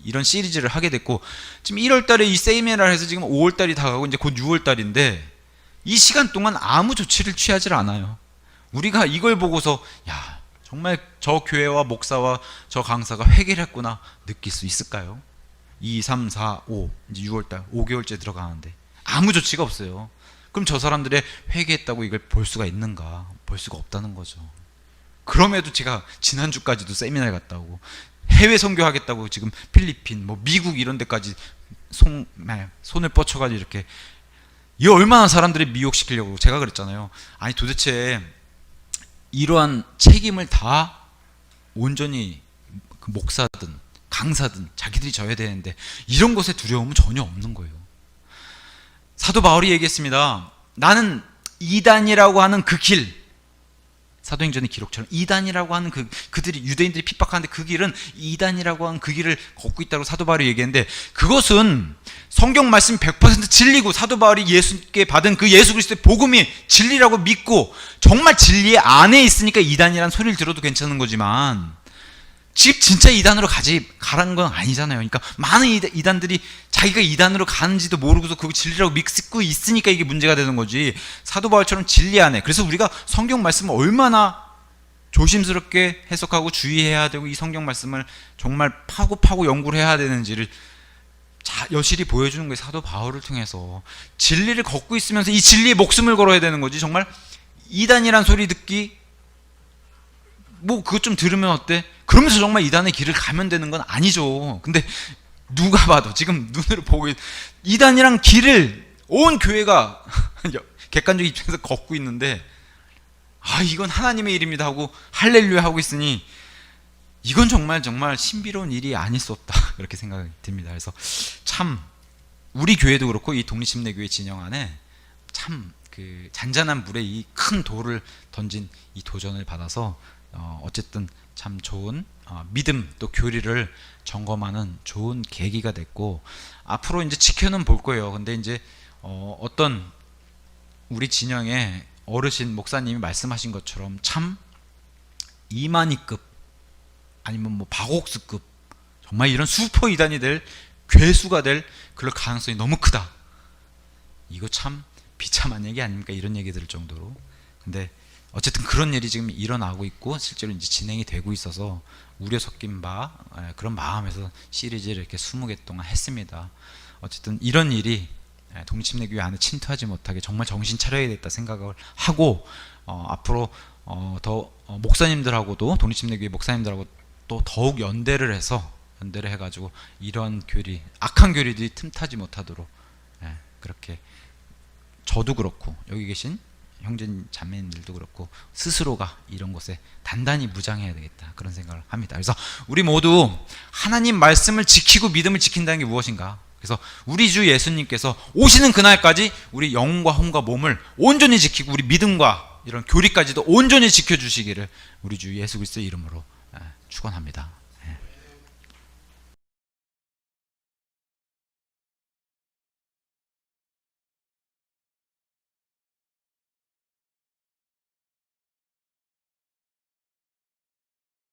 이런 시리즈를 하게 됐고, 지금 1월달에 이 세미나를 해서 지금 5월달이 다가고 이제 곧 6월달인데 이 시간 동안 아무 조치를 취하지 않아요. 우리가 이걸 보고서 야, 정말 저 교회와 목사와 저 강사가 회개를 했구나 느낄 수 있을까요? 2, 3, 4, 5 이제 6월달 5개월째 들어가는데 아무 조치가 없어요. 그럼 저 사람들의 회개했다고 이걸 볼 수가 있는가? 볼 수가 없다는 거죠. 그럼에도 제가 지난주까지도 세미나에 갔다 오고 해외 선교하겠다고 지금 필리핀, 뭐 미국 이런 데까지 손을 뻗쳐가지고 이렇게, 이 얼마나 사람들을 미혹시키려고. 제가 그랬잖아요. 아니 도대체 이러한 책임을 다 온전히 그 목사든 강사든 자기들이 져야 되는데 이런 것에 두려움은 전혀 없는 거예요. 사도 바울이 얘기했습니다. 나는 이단이라고 하는 그 길, 사도행전의 기록처럼 이단이라고 하는 그들이 유대인들이 핍박하는데 그 길은 이단이라고 하는 그 길을 걷고 있다고 사도 바울이 얘기했는데, 그것은 성경 말씀 100% 진리고 사도 바울이 예수께 받은 그 예수 그리스도의 복음이 진리라고 믿고 정말 진리 안에 있으니까 이단이라는 소리를 들어도 괜찮은 거지만, 집 진짜 이단으로 가라는 건 아니잖아요. 그러니까 많은 이단들이 자기가 이단으로 가는지도 모르고서 그거 진리라고 믿고 있으니까 이게 문제가 되는 거지, 사도 바울처럼 진리 안에. 그래서 우리가 성경 말씀을 얼마나 조심스럽게 해석하고 주의해야 되고 이 성경 말씀을 정말 파고 연구를 해야 되는지를 여실히 보여주는 거예요. 사도 바울을 통해서 진리를 걷고 있으면서 이 진리에 목숨을 걸어야 되는 거지, 정말 이단이란 소리 듣기 뭐 그것 좀 들으면 어때? 그러면서 정말 이단의 길을 가면 되는 건 아니죠. 근데 누가 봐도 지금 눈으로 보고 이단이란 길을 온 교회가 객관적 입장에서 걷고 있는데, 이건 하나님의 일입니다 하고 할렐루야 하고 있으니 이건 정말 신비로운 일이 아닐 수 없다, 그렇게 생각이 듭니다. 그래서 참 우리 교회도 그렇고 이 독립심리교회 진영 안에 참 그 잔잔한 물에 이 큰 돌을 던진 이 도전을 받아서 어쨌든 참 좋은 믿음 또 교리를 점검하는 좋은 계기가 됐고, 앞으로 이제 지켜는 볼 거예요. 근데 이제 어떤 우리 진영의 어르신 목사님이 말씀하신 것처럼 참 이만희급 아니면 뭐 박옥수급 정말 이런 슈퍼 이단이 될, 괴수가 될 그럴 가능성이 너무 크다. 이거 참 비참한 얘기 아닙니까? 이런 얘기 들을 정도로. 근데 어쨌든 그런 일이 지금 일어나고 있고 실제로 이제 진행이 되고 있어서 우려 섞인 그런 마음에서 시리즈를 이렇게 20개 동안 했습니다. 어쨌든 이런 일이 독립심리교회 안에 침투하지 못하게 정말 정신 차려야 겠다 생각을 하고, 앞으로 더 목사님들하고도 독립심리교회 목사님들하고 또 더욱 연대를 해가지고 이런 교리, 악한 교리들이 틈타지 못하도록 그렇게 저도 그렇고 여기 계신 형제님 자매님들도 그렇고 스스로가 이런 것에 단단히 무장해야 되겠다, 그런 생각을 합니다. 그래서 우리 모두 하나님 말씀을 지키고 믿음을 지킨다는 게 무엇인가? 그래서 우리 주 예수님께서 오시는 그날까지 우리 영혼과 혼과 몸을 온전히 지키고 우리 믿음과 이런 교리까지도 온전히 지켜주시기를 우리 주 예수 그리스도의 이름으로 축원합니다.